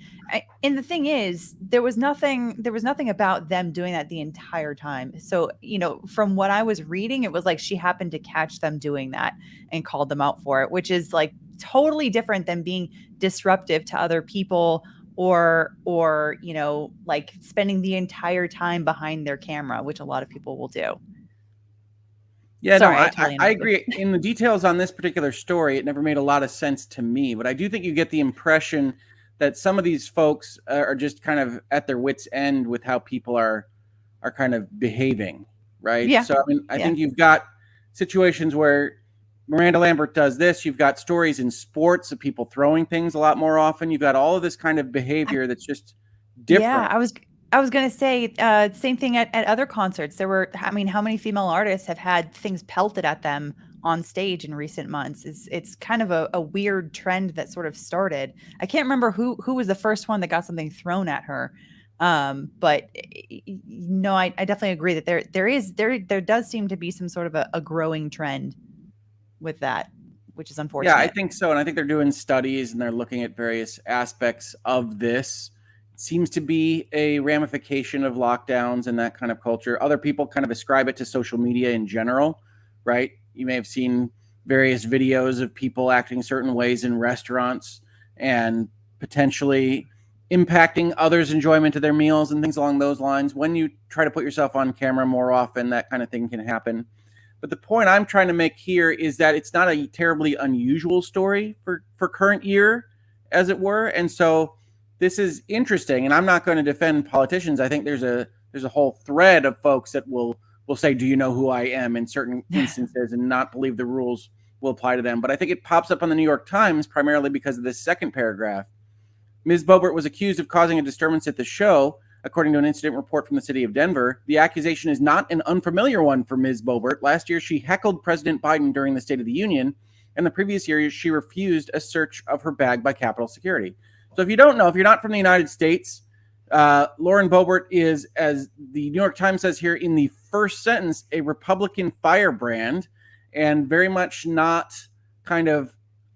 And the thing is, there was nothing about them doing that the entire time. So, from what I was reading, it was like she happened to catch them doing that and called them out for it, which is like totally different than being disruptive to other people or like spending the entire time behind their camera, which a lot of people will do. yeah, no, Sorry, I I totally I interrupted. agree. In the details on this particular story, it never made a lot of sense to me, but I do think you get the impression that some of these folks are just kind of at their wits' end with how people are kind of behaving, right? Yeah. So I mean, I Yeah. think you've got situations where Miranda Lambert does this. You've got stories in sports of people throwing things a lot more often. You've got all of this kind of behavior that's just Yeah, different. I was gonna say, same thing at other concerts. I mean, how many female artists have had things pelted at them on stage in recent months? It's kind of a weird trend that sort of started. I can't remember who was the first one that got something thrown at her. But no, I definitely agree that there does seem to be some sort of a growing trend with that, which is Yeah, I unfortunate. think so. And I think they're doing studies and they're looking at various aspects of this. It seems to be a ramification of lockdowns and that kind of culture. Other people kind of ascribe it to social media in general, right? You may have seen various videos of people acting certain ways in restaurants and potentially impacting others' enjoyment of their meals and things along those lines. When you try to put yourself on camera more often, that kind of thing can happen. But the point I'm trying to make here is that it's not a terribly unusual story for current year, as it were. And so this is interesting. And I'm not going to defend politicians. I think there's a whole thread of folks that will say, "Do you know who I am?" in certain instances and not believe the rules will apply to them. But I think it pops up on the New York Times primarily because of this second paragraph. Ms. Boebert was accused of causing a disturbance at the show, according to an incident report from the city of Denver. The accusation is not an unfamiliar one for Ms. Boebert. Last year, she heckled President Biden during the State of the Union, and the previous year, she refused a search of her bag by Capitol Security. So if you don't know, if you're not from the United States, Lauren Boebert is, as the New York Times says here in the first sentence, a Republican firebrand and very much not kind of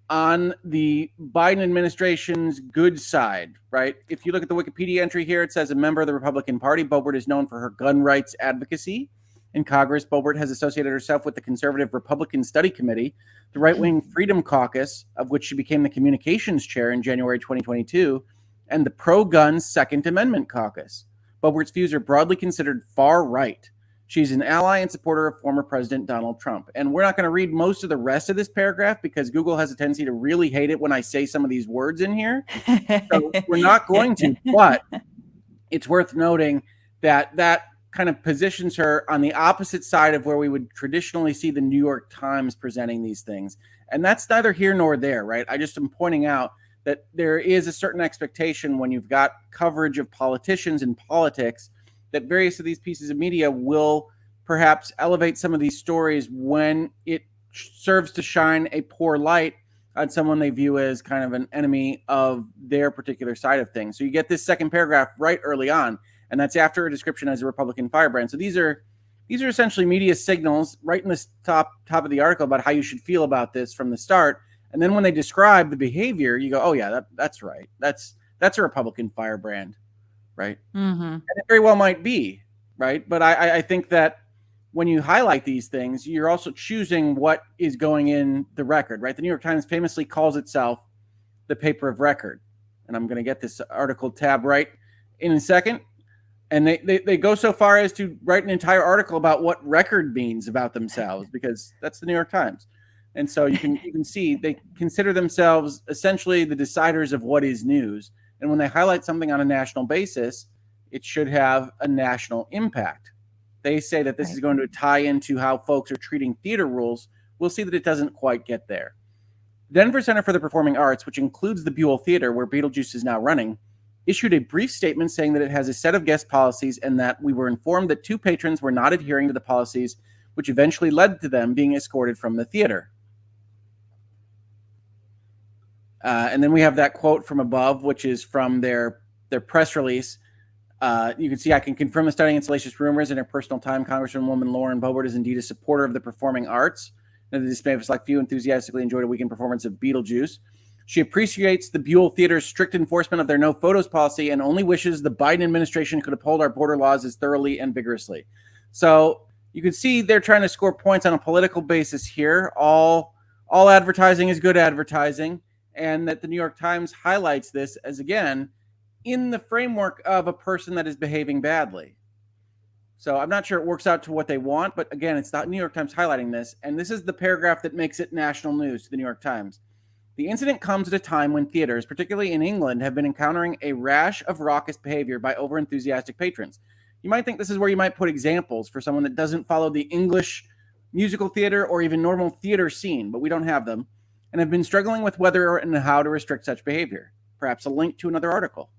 on the Biden administration's good side, right? If you look at the Wikipedia entry here, it says a member of the Republican Party. Boebert is known for her gun rights advocacy. In Congress, Boebert has associated herself with the conservative Republican Study Committee, the right-wing Freedom Caucus, of which she became the communications chair in January 2022, and the pro-gun Second Amendment Caucus. Boebert's views are broadly considered far-right. She's an ally and supporter of former President Donald Trump. And we're not going to read most of the rest of this paragraph because Google has a tendency to really hate it when I say some of these words in here. So we're not going to, but it's worth noting that that kind of positions her on the opposite side of where we would traditionally see the New York Times presenting these things. And that's neither here nor there, right? I just am pointing out that there is a certain expectation when you've got coverage of politicians and politics that various of these pieces of media will perhaps elevate some of these stories when it serves to shine a poor light on someone they view as kind of an enemy of their particular side of things. So you get this second paragraph right early on, and that's after a description as a Republican firebrand. So these are essentially media signals right in the top of the article about how you should feel about this from the start. And then when they describe the behavior, you go, "Oh yeah, that's right. That's a Republican firebrand." Right? Mm-hmm. And it very well might be, right? But I think that when you highlight these things, you're also choosing what is going in the record, right? The New York Times famously calls itself the paper of record. And I'm going to get this article tab right in a second. And they go so far as to write an entire article about what record means about themselves, because that's the New York Times. And so you can see they consider themselves essentially the deciders of what is news. And when they highlight something on a national basis, it should have a national impact. They say that this is going to tie into how folks are treating theater rules. We'll see that it doesn't quite get there. Denver Center for the Performing Arts, which includes the Buell Theater, where Beetlejuice is now running, issued a brief statement saying that it has a set of guest policies and that we were informed that 2 patrons were not adhering to the policies, which eventually led to them being escorted from the theater. And then we have that quote from above, which is from their press release. You can see, I can confirm the starting and salacious rumors in her personal time. Congresswoman Lauren Boebert is indeed a supporter of the performing arts. And the display of a select few enthusiastically enjoyed a weekend performance of Beetlejuice. She appreciates the Buell Theater's strict enforcement of their no photos policy and only wishes the Biden administration could uphold our border laws as thoroughly and vigorously. So you can see they're trying to score points on a political basis here. All advertising is good advertising, and that the New York Times highlights this as, again, in the framework of a person that is behaving badly. So I'm not sure it works out to what they want, but again, it's the New York Times highlighting this, and this is the paragraph that makes it national news to the New York Times. The incident comes at a time when theaters, particularly in England, have been encountering a rash of raucous behavior by overenthusiastic patrons. You might think this is where you might put examples for someone that doesn't follow the English musical theater or even normal theater scene, but we don't have them, and have been struggling with whether and how to restrict such behavior. Perhaps a link to another article.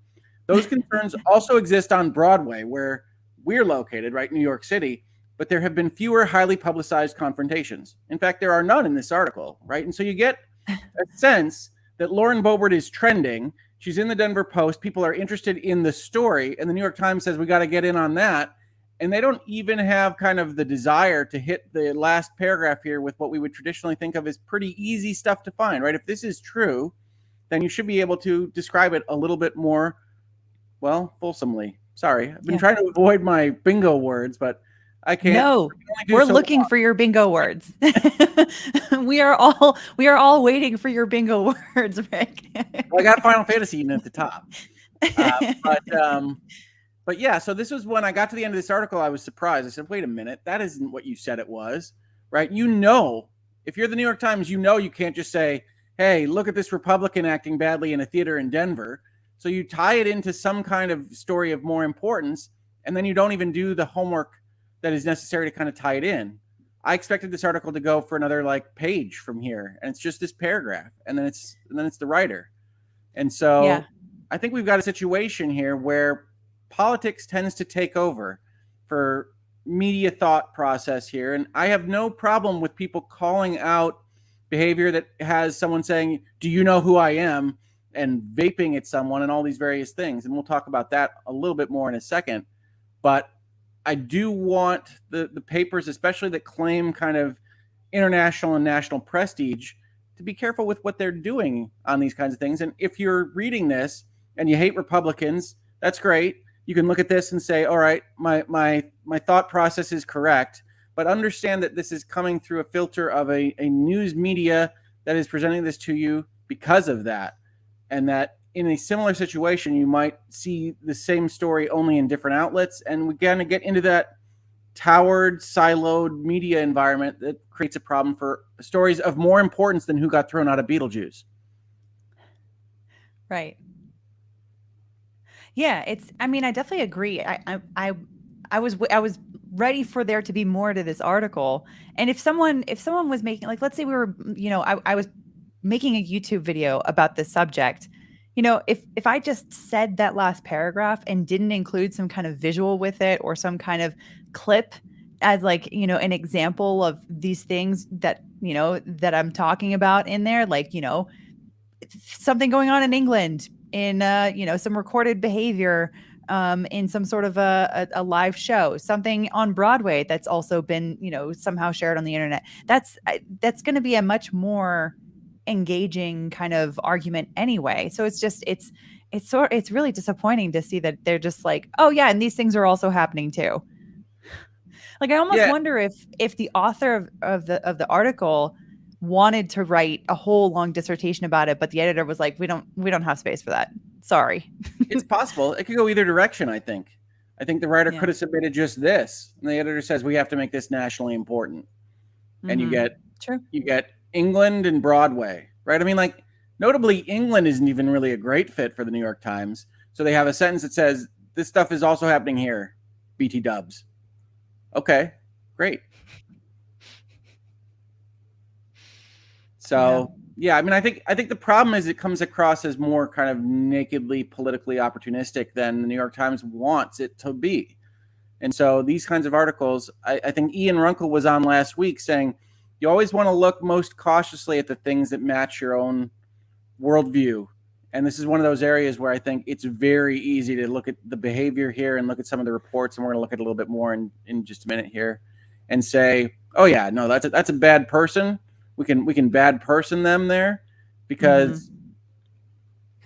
Those concerns also exist on Broadway, where we're located, right, New York City, but there have been fewer highly publicized confrontations. In fact, there are none in this article, right? And so you get a sense that Lauren Boebert is trending. She's in the Denver Post. People are interested in the story, and the New York Times says we got to get in on that. And they don't even have kind of the desire to hit the last paragraph here with what we would traditionally think of as pretty easy stuff to find, right? If this is true, then you should be able to describe it a little bit more, well, fulsomely. Sorry, I've been trying to avoid my bingo words, but I can't. No, we're looking for your bingo words. we are all waiting for your bingo words, Rick. Well, I got Final Fantasy even at the top. But yeah, so this was when I got to the end of this article, I was surprised. I said, wait a minute, that isn't what you said it was, right? You know, if you're the New York Times, you know you can't just say, hey, look at this Republican acting badly in a theater in Denver. So you tie it into some kind of story of more importance, and then you don't even do the homework that is necessary to kind of tie it in. I expected this article to go for another page from here, and it's just this paragraph, and then it's the writer. And so I think we've got a situation here where politics tends to take over for media thought process here. And I have no problem with people calling out behavior that has someone saying, do you know who I am? And vaping at someone and all these various things. And we'll talk about that a little bit more in a second. But I do want the papers, especially that claim kind of international and national prestige, to be careful with what they're doing on these kinds of things. And if you're reading this and you hate Republicans, that's great. You can look at this and say, all right, my thought process is correct, but understand that this is coming through a filter of a news media that is presenting this to you because of that. And that in a similar situation, you might see the same story only in different outlets. And we kind of get into that towered, siloed media environment that creates a problem for stories of more importance than who got thrown out of Beetlejuice. Right. Yeah, I mean, I definitely agree. I was ready for there to be more to this article. And if someone was making, let's say we were, I was making a YouTube video about this subject, if I just said that last paragraph and didn't include some kind of visual with it or some kind of clip as an example of these things that, that I'm talking about in there, something going on in England in, some recorded behavior, in some sort of a live show, something on Broadway that's also been, somehow shared on the internet. That's going to be a much more engaging kind of argument anyway. So it's really disappointing to see that they're just oh yeah, and these things are also happening too. I almost wonder if the author of the article wanted to write a whole long dissertation about it, but the editor was like, we don't have space for that. Sorry. It's possible. It could go either direction, I think. I think the writer could have submitted just this, and the editor says we have to make this nationally important. Mm-hmm. And you get England and Broadway, right? I mean, notably, England isn't even really a great fit for the New York Times. So they have a sentence that says, this stuff is also happening here, BT dubs. Okay, great. So Yeah, I mean, I think the problem is it comes across as more kind of nakedly politically opportunistic than the New York Times wants it to be. And so these kinds of articles, I think Ian Runkle was on last week saying, you always want to look most cautiously at the things that match your own worldview. And this is one of those areas where I think it's very easy to look at the behavior here and look at some of the reports. And we're going to look at a little bit more in just a minute here and say, oh yeah, no, that's a bad person. We can bad person them there because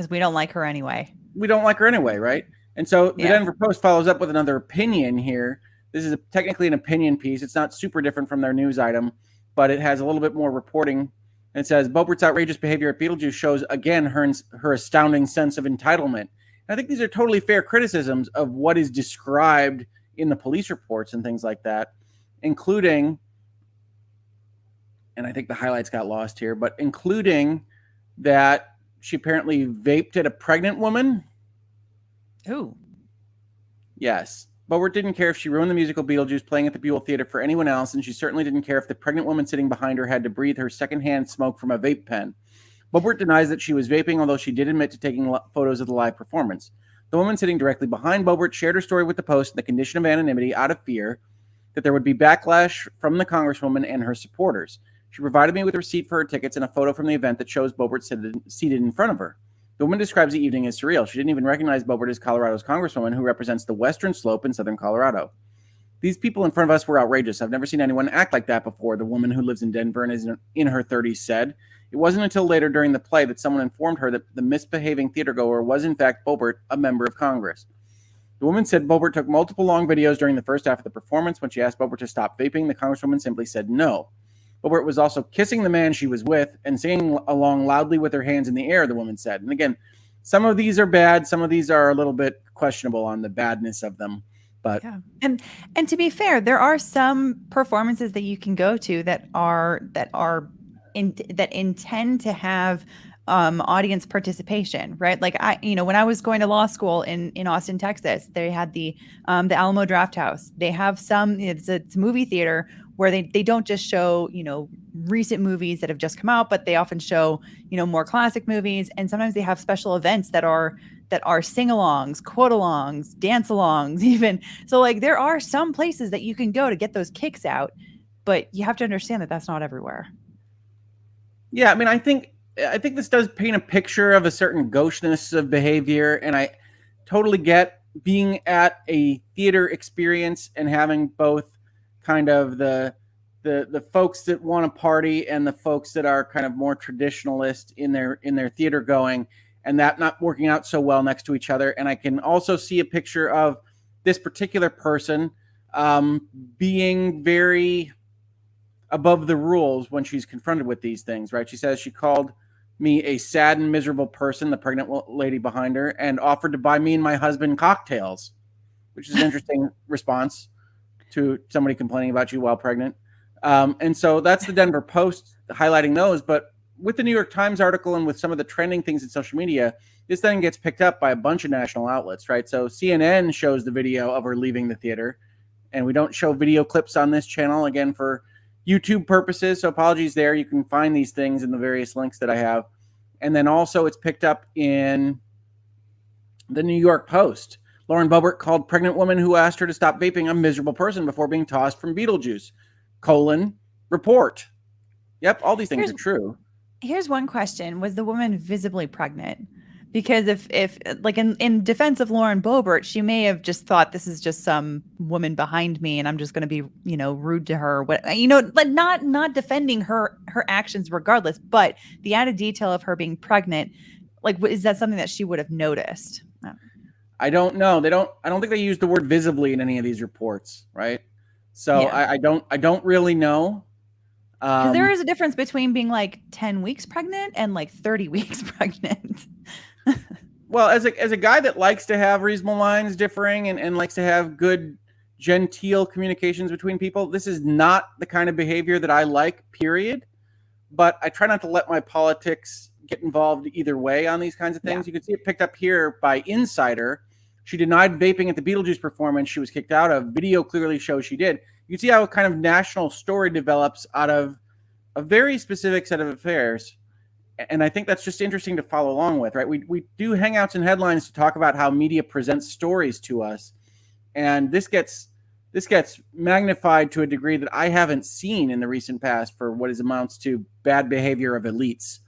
we don't like her anyway. We don't like her anyway, right? And so the Denver Post follows up with another opinion here. This is technically an opinion piece. It's not super different from their news item, but it has a little bit more reporting. And it says, Boebert's outrageous behavior at Beetlejuice shows, again, her astounding sense of entitlement. And I think these are totally fair criticisms of what is described in the police reports and things like that, including, and I think the highlights got lost here, but including that she apparently vaped at a pregnant woman. Ooh. Yes. Boebert didn't care if she ruined the musical Beetlejuice playing at the Buell Theater for anyone else, and she certainly didn't care if the pregnant woman sitting behind her had to breathe her secondhand smoke from a vape pen. Boebert denies that she was vaping, although she did admit to taking photos of the live performance. The woman sitting directly behind Boebert shared her story with the Post in the condition of anonymity out of fear that there would be backlash from the congresswoman and her supporters. She provided me with a receipt for her tickets and a photo from the event that shows Boebert seated in front of her. The woman describes the evening as surreal. She didn't even recognize Boebert as Colorado's congresswoman who represents the western slope in southern Colorado. These people in front of us were outrageous. I've never seen anyone act like that before, the woman who lives in Denver and is in her 30s said. It wasn't until later during the play that someone informed her that the misbehaving theatergoer was in fact Boebert, a member of Congress. The woman said Boebert took multiple long videos during the first half of the performance. When she asked Boebert to stop vaping, the congresswoman simply said no. Boebert was also kissing the man she was with and singing along loudly with her hands in the air, the woman said. And again, some of these are bad. Some of these are a little bit questionable on the badness of them. But yeah. And to be fair, there are some performances that you can go to that intend to have audience participation, right? Like when I was going to law school in Austin, Texas, they had the Alamo Drafthouse. They have it's a movie theater where they don't just show, recent movies that have just come out, but they often show, more classic movies. And sometimes they have special events that are sing-alongs, quote-alongs, dance-alongs even. So like there are some places that you can go to get those kicks out, but you have to understand that that's not everywhere. Yeah, I mean, I think this does paint a picture of a certain gaucheness of behavior, and I totally get being at a theater experience and having both kind of the folks that want to party and the folks that are kind of more traditionalist in their theater going, and that not working out so well next to each other. And I can also see a picture of this particular person being very above the rules when she's confronted with these things, right? She says she called me a sad and miserable person, the pregnant lady behind her, and offered to buy me and my husband cocktails, which is an interesting response to somebody complaining about you while pregnant. And so that's the Denver Post highlighting those. But with the New York Times article and with some of the trending things in social media, this then gets picked up by a bunch of national outlets, right? So CNN shows the video of her leaving the theater, and we don't show video clips on this channel, again, for YouTube purposes. So apologies there. You can find these things in the various links that I have. And then also it's picked up in the New York Post. Lauren Boebert called pregnant woman who asked her to stop vaping a miserable person before being tossed from Beetlejuice. Report. Yep, all these things are true. Here's one question. Was the woman visibly pregnant? Because if like in defense of Lauren Boebert, she may have just thought this is just some woman behind me and I'm just going to be, rude to her. But not defending her actions regardless, but the added detail of her being pregnant, like, is that something that she would have noticed? I don't know. I don't think they use the word visibly in any of these reports, right? So yeah. I don't really know. Because there is a difference between being like 10 weeks pregnant and like 30 weeks pregnant. Well, as a guy that likes to have reasonable minds differing and likes to have good, genteel communications between people, this is not the kind of behavior that I like, period. But I try not to let my politics get involved either way on these kinds of things. Yeah. You can see it picked up here by Insider. She denied vaping at the Beetlejuice performance she was kicked out of. Video clearly shows she did. You can see how a kind of national story develops out of a very specific set of affairs. And I think that's just interesting to follow along with, right? We do hangouts and headlines to talk about how media presents stories to us, and this gets magnified to a degree that I haven't seen in the recent past for what amounts to bad behavior of elites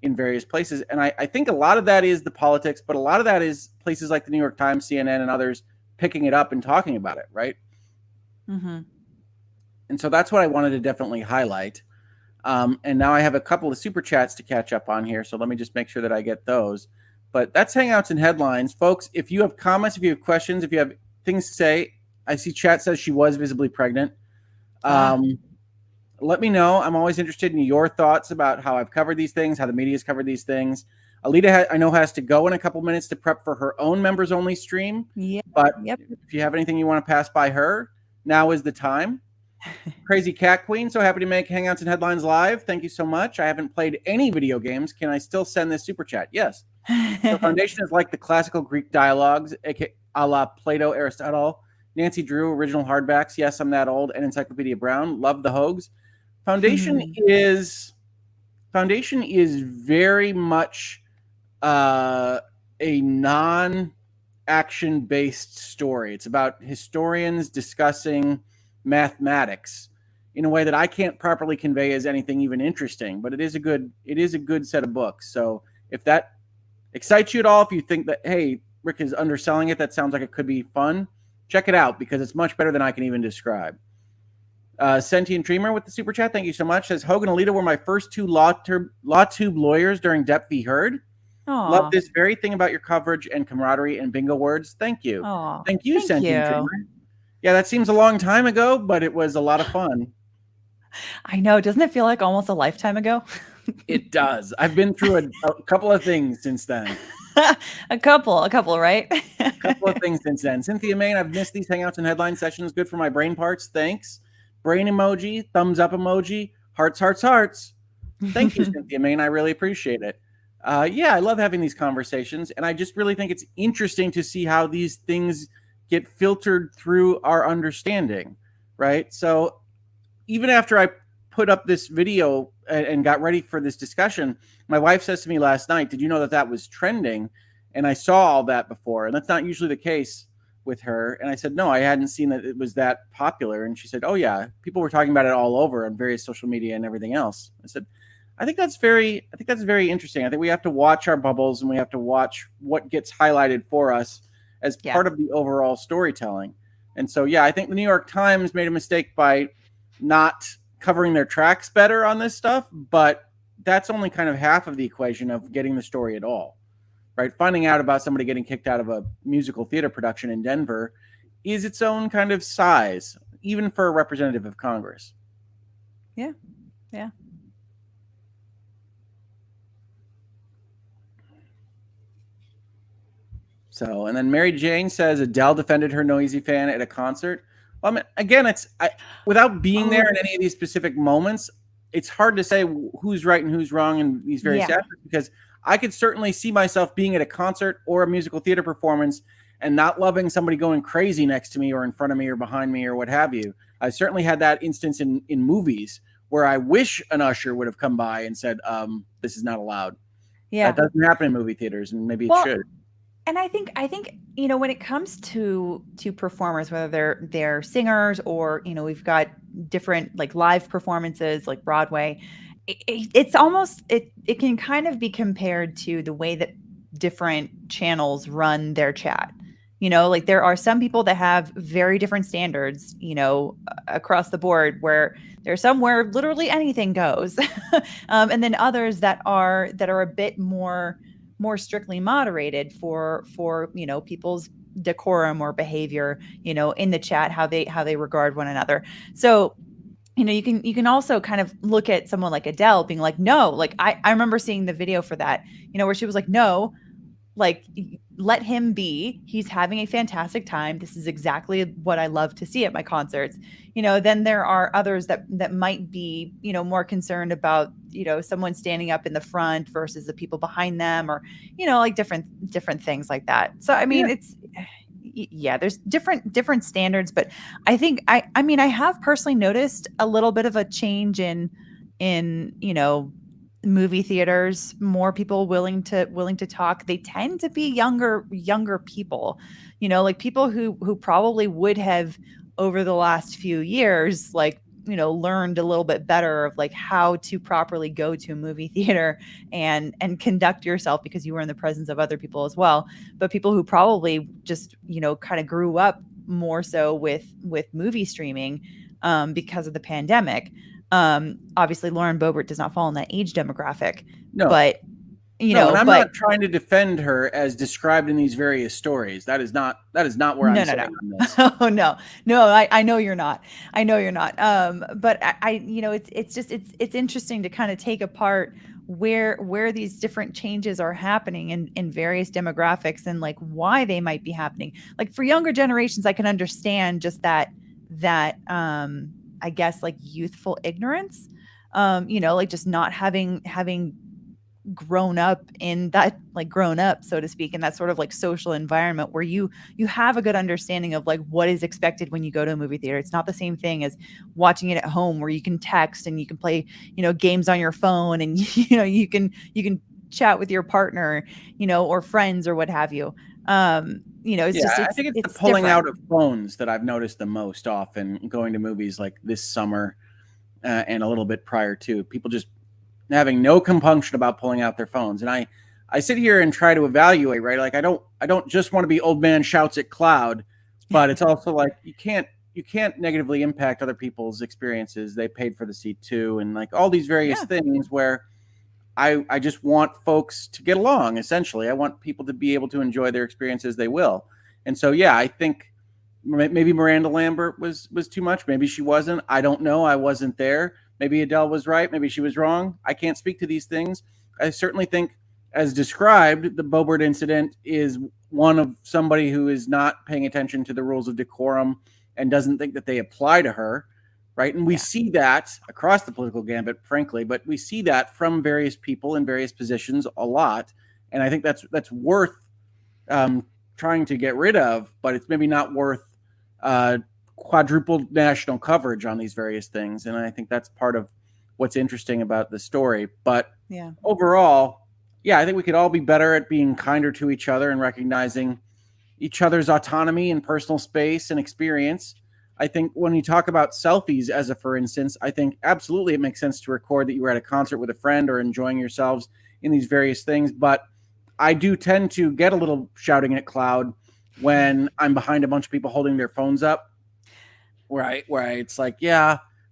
in various places. And I think a lot of that is the politics, but a lot of that is places like the New York Times, CNN, and others picking it up and talking about it, right? Mm-hmm. And so that's what I wanted to definitely highlight. And now I have a couple of super chats to catch up on here, so let me just make sure that I get those. But that's Hangouts and Headlines. Folks, if you have comments, if you have questions, if you have things to say, I see chat says she was visibly pregnant. Let me know. I'm always interested in your thoughts about how I've covered these things, how the media's covered these things. Alita, I know, has to go in a couple minutes to prep for her own members-only stream. Yeah. But if you have anything you want to pass by her, now is the time. Crazy Cat Queen, so happy to make Hangouts and Headlines live. Thank you so much. I haven't played any video games. Can I still send this super chat? Yes. The foundation is like the classical Greek dialogues, a la Plato, Aristotle. Nancy Drew, original hardbacks. Yes, I'm that old. And Encyclopedia Brown. Love the Hoags. Foundation is very much a non-action based story. It's about historians discussing mathematics in a way that I can't properly convey as anything even interesting, but it is a good set of books. So if that excites you at all, if you think that, hey, Rick is underselling it, that sounds like it could be fun, check it out because it's much better than I can even describe. Sentient Dreamer with the super chat, thank you so much. Says Hoeg and Alita were my first two LawTube lawyers during Depp v. Heard. Aww. Love this very thing about your coverage and camaraderie and bingo words. Thank you. Aww. Thank you, Sentient Dreamer. Yeah, that seems a long time ago, but it was a lot of fun. I know. Doesn't it feel like almost a lifetime ago? It does. I've been through a couple of things since then. a couple, right? A couple of things since then. Cynthia Main, I've missed these Hangouts and Headline sessions. Good for my brain parts. Thanks. Brain emoji, thumbs up emoji, hearts, hearts, hearts. Thank you, Cynthia Main. I really appreciate it. Yeah, I love having these conversations, and I just really think it's interesting to see how these things get filtered through our understanding, right? So even after I put up this video and got ready for this discussion, my wife says to me last night, did you know that was trending? And I saw all that before, and that's not usually the case with her. And I said, no, I hadn't seen that it was that popular. And she said, oh yeah, people were talking about it all over on various social media and everything else. I said, I think that's very interesting. I think we have to watch our bubbles and we have to watch what gets highlighted for us as part of the overall storytelling. And so, yeah, I think the New York Times made a mistake by not covering their tracks better on this stuff, but that's only kind of half of the equation of getting the story at all, right? Finding out about somebody getting kicked out of a musical theater production in Denver is its own kind of size, even for a representative of Congress. Yeah. Yeah. So, and then Mary Jane says Adele defended her Noisy fan at a concert. Well, I mean, again, without being there in any of these specific moments, it's hard to say who's right and who's wrong in these various aspects, because I could certainly see myself being at a concert or a musical theater performance and not loving somebody going crazy next to me or in front of me or behind me or what have you. I certainly had that instance in movies where I wish an usher would have come by and said, this is not allowed. Yeah. That doesn't happen in movie theaters, and maybe it should. And I think, when it comes to performers, whether they're singers or, we've got different like live performances like Broadway, it's almost, it can kind of be compared to the way that different channels run their chat. Like there are some people that have very different standards, across the board, where there's some where literally anything goes. And then others that are a bit more strictly moderated for people's decorum or behavior, in the chat, how they regard one another. So, you can also kind of look at someone like Adele being like, no, like I remember seeing the video for that, where she was like, no, like let him be, he's having a fantastic time. This is exactly what I love to see at my concerts. Then there are others that might be, more concerned about, someone standing up in the front versus the people behind them, or, like different things like that. So, I mean, there's different standards, but I think, I have personally noticed a little bit of a change in, movie theaters, more people willing to talk. They tend to be younger people, like people who probably would have over the last few years, like, learned a little bit better of like how to properly go to a movie theater and conduct yourself, because you were in the presence of other people as well. But people who probably just, kind of grew up more so with movie streaming because of the pandemic. Obviously Lauren Boebert does not fall in that age demographic, No. but No, and I'm not trying to defend her as described in these various stories. That is not where I'm sitting on this. Oh no, I know you're not. I know you're not. But I it's interesting to kind of take apart where these different changes are happening in various demographics, and like why they might be happening. Like for younger generations, I can understand just that I guess like youthful ignorance, like just not having grown up in that, like grown up, so to speak, in that sort of like social environment where you have a good understanding of like what is expected when you go to a movie theater. It's not the same thing as watching it at home where you can text and you can play, games on your phone, and you can chat with your partner, or friends or what have you. I think it's the pulling out of phones that I've noticed the most often going to movies like this summer and a little bit prior to. People just having no compunction about pulling out their phones. And I sit here and try to evaluate, right? Like I don't just want to be old man shouts at cloud, but it's also like you can't negatively impact other people's experiences. They paid for the seat too, and like all these various things where I just want folks to get along. Essentially, I want people to be able to enjoy their experiences. They will. And so, I think maybe Miranda Lambert was too much. Maybe she wasn't. I don't know. I wasn't there. Maybe Adele was right. Maybe she was wrong. I can't speak to these things. I certainly think, as described, the Boebert incident is one of somebody who is not paying attention to the rules of decorum and doesn't think that they apply to her, right? And we see that across the political gambit, frankly, but we see that from various people in various positions a lot. And I think that's worth trying to get rid of, but it's maybe not worth quadruple national coverage on these various things. And I think that's part of what's interesting about the story. But overall, I think we could all be better at being kinder to each other and recognizing each other's autonomy and personal space and experience. I think when you talk about selfies as a for instance, I think absolutely it makes sense to record that you were at a concert with a friend or enjoying yourselves in these various things. But I do tend to get a little shouting at cloud when I'm behind a bunch of people holding their phones up, where it's like,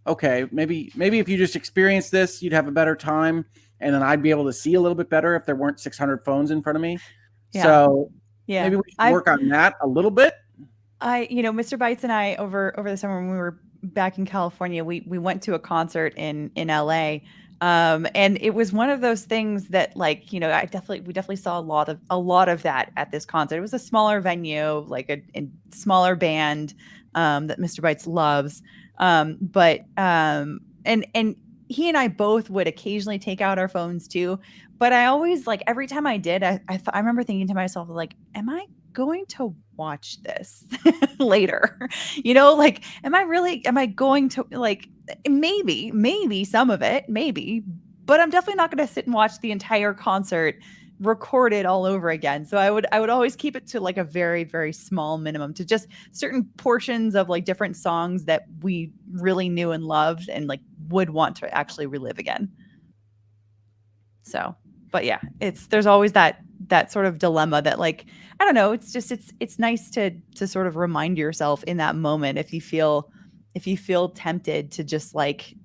okay, maybe if you just experience this, you'd have a better time, and then I'd be able to see a little bit better if there weren't 600 phones in front of me. So maybe we should work on that a little bit. Mr. Bites and I over the summer when we were back in California, we went to a concert in LA. And it was one of those things that, like, we definitely saw a lot of that at this concert. It was a smaller venue, like a smaller band that Mr. Bites loves. But he and I both would occasionally take out our phones too. But I always, like, every time I did, I remember thinking to myself, like, am I going to watch this later? Like, am I going to, like, maybe some of it, but I'm definitely not going to sit and watch the entire concert recorded all over again. So I would always keep it to like a very, very small minimum, to just certain portions of like different songs that we really knew and loved and like would want to actually relive again. So, but there's always that sort of dilemma that, like, I don't know, it's nice to sort of remind yourself in that moment, if you feel tempted to just, like,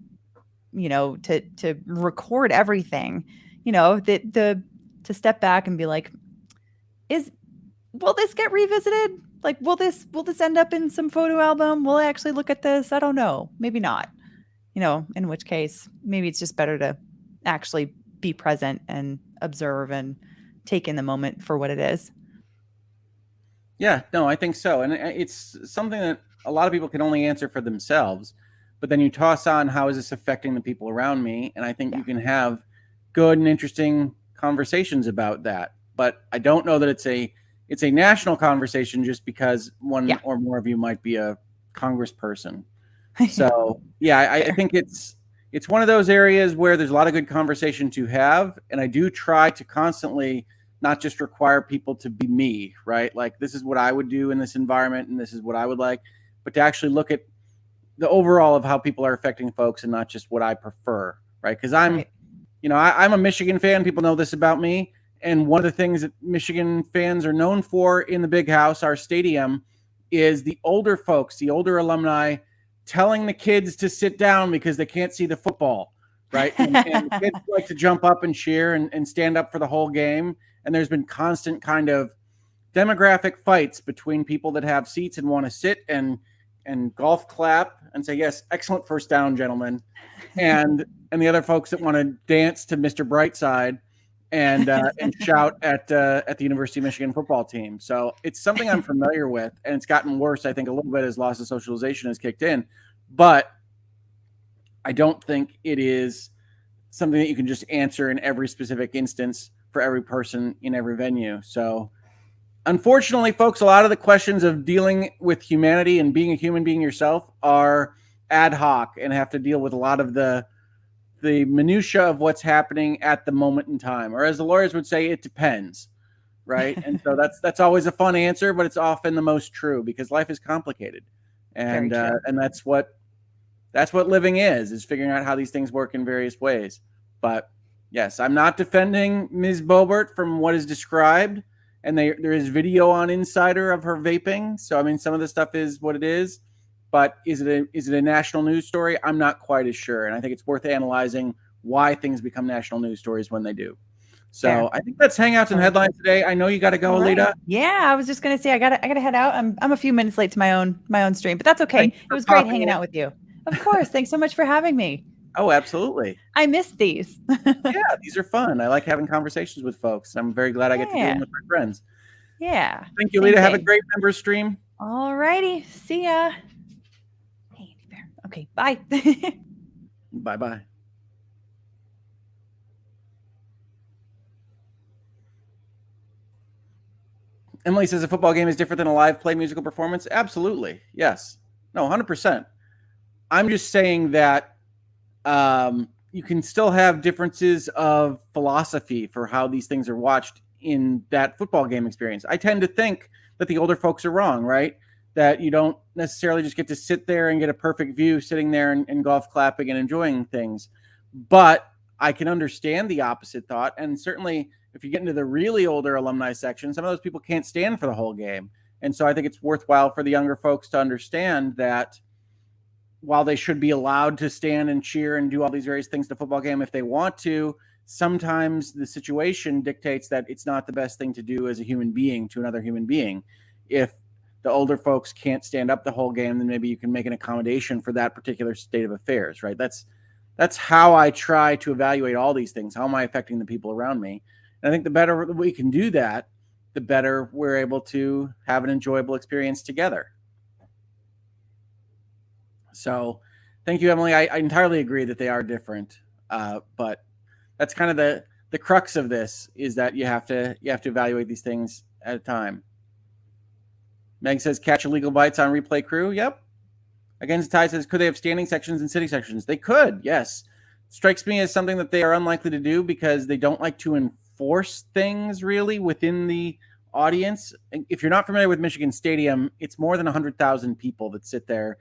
to record everything, to step back and be like, will this get revisited? Like, will this end up in some photo album? Will I actually look at this? I don't know. Maybe not. In which case, maybe it's just better to actually be present and observe and take in the moment for what it is. Yeah, no, I think so. And it's something that a lot of people can only answer for themselves. But then you toss on, how is this affecting the people around me? And I think you can have good and interesting conversations about that. But I don't know that it's a national conversation just because one or more of you might be a congressperson. So I think it's it's one of those areas where there's a lot of good conversation to have. And I do try to constantly not just require people to be me, right? Like, this is what I would do in this environment and this is what I would like, but to actually look at the overall of how people are affecting folks and not just what I prefer, right? Because I'm a Michigan fan. People know this about me. And one of the things that Michigan fans are known for in the Big House, our stadium, is the older folks, the older alumni telling the kids to sit down because they can't see the football, right? And the kids like to jump up and cheer and stand up for the whole game. And there's been constant kind of demographic fights between people that have seats and want to sit and golf clap and say, yes, excellent first down, gentlemen. And the other folks that want to dance to Mr. Brightside and shout at the University of Michigan football team. So it's something I'm familiar with, and it's gotten worse, I think, a little bit as loss of socialization has kicked in. But I don't think it is something that you can just answer in every specific instance for every person in every venue. So unfortunately, folks, a lot of the questions of dealing with humanity and being a human being yourself are ad hoc and have to deal with a lot of the minutia of what's happening at the moment in time, or as the lawyers would say, it depends, right? And so that's always a fun answer, but it's often the most true because life is complicated, and that's what living is figuring out how these things work in various ways. But yes, I'm not defending Ms. Boebert from what is described, and there is video on Insider of her vaping. So I mean, some of the stuff is what it is. But is it a national news story? I'm not quite as sure. And I think it's worth analyzing why things become national news stories when they do. So I think that's Hangouts and Headlines today. I know you got to go, Alita. Yeah, I was just going to say I got to head out. I'm a few minutes late to my own stream, but that's okay. It was great hanging out with you. Of course. Thanks so much for having me. Oh, absolutely. I missed these. Yeah, these are fun. I like having conversations with folks. I'm very glad I get to do them with my friends. Yeah. Thank you, Alita. Have a great member stream. All righty. See ya. Okay, bye. Bye-bye. Emily says a football game is different than a live play musical performance. Absolutely. Yes. No, 100%. I'm just saying that you can still have differences of philosophy for how these things are watched in that football game experience. I tend to think that the older folks are wrong, right? That you don't necessarily just get to sit there and get a perfect view sitting there and golf clapping and enjoying things. But I can understand the opposite thought. And certainly if you get into the really older alumni section, some of those people can't stand for the whole game. And so I think it's worthwhile for the younger folks to understand that while they should be allowed to stand and cheer and do all these various things to the football game if they want to, sometimes the situation dictates that it's not the best thing to do as a human being to another human being. If the older folks can't stand up the whole game, then maybe you can make an accommodation for that particular state of affairs, right? That's how I try to evaluate all these things. How am I affecting the people around me? And I think the better we can do that, the better we're able to have an enjoyable experience together. So thank you, Emily. I entirely agree that they are different. But that's kind of the crux of this, is that you have to evaluate these things at a time. Meg says, catch illegal bites on replay crew. Yep. Against Ty says, could they have standing sections and sitting sections? They could, yes. Strikes me as something that they are unlikely to do because they don't like to enforce things really within the audience. If you're not familiar with Michigan Stadium, it's more than 100,000 people that sit there.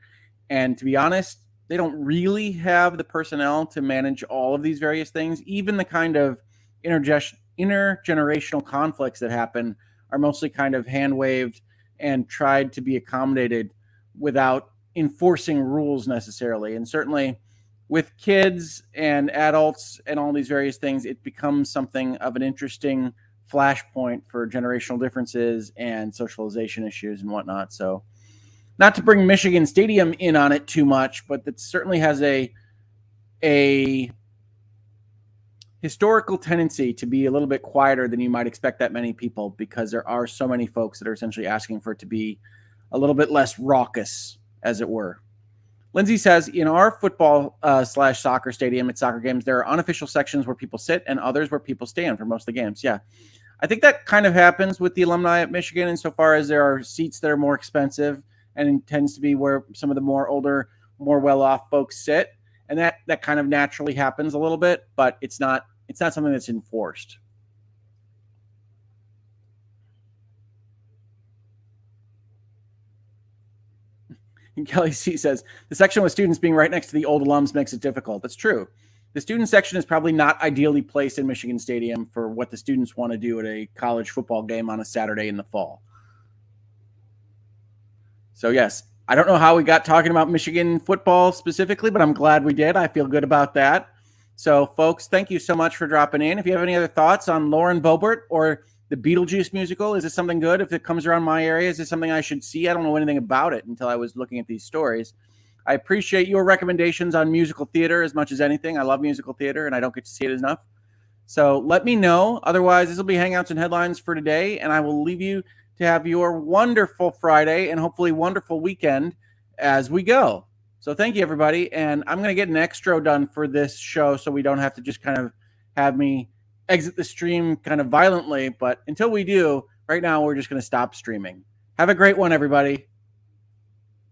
And to be honest, they don't really have the personnel to manage all of these various things. Even the kind of intergenerational conflicts that happen are mostly kind of hand-waved and tried to be accommodated without enforcing rules necessarily. And certainly with kids and adults and all these various things, it becomes something of an interesting flashpoint for generational differences and socialization issues and whatnot. So not to bring Michigan Stadium in on it too much, but that certainly has a historical tendency to be a little bit quieter than you might expect that many people, because there are so many folks that are essentially asking for it to be a little bit less raucous, as it were. Lindsay says, in our football / soccer stadium at soccer games, there are unofficial sections where people sit and others where people stand for most of the games. Yeah. I think that kind of happens with the alumni at Michigan insofar as there are seats that are more expensive, and it tends to be where some of the more older, more well-off folks sit. And that kind of naturally happens a little bit, but it's not something that's enforced. And Kelly C says, the section with students being right next to the old alums makes it difficult. That's true. The student section is probably not ideally placed in Michigan Stadium for what the students want to do at a college football game on a Saturday in the fall. So yes, I don't know how we got talking about Michigan football specifically, but I'm glad we did. I feel good about that. So folks, thank you so much for dropping in. If you have any other thoughts on Lauren Boebert or the Beetlejuice musical, is this something good? If it comes around my area, is this something I should see? I don't know anything about it until I was looking at these stories. I appreciate your recommendations on musical theater as much as anything. I love musical theater, and I don't get to see it enough. So let me know. Otherwise, this will be Hangouts and Headlines for today, and I will leave you to have your wonderful Friday and hopefully wonderful weekend as we go. So thank you, everybody. And I'm going to get an extra done for this show so we don't have to just kind of have me exit the stream kind of violently. But until we do, right now, we're just going to stop streaming. Have a great one, everybody.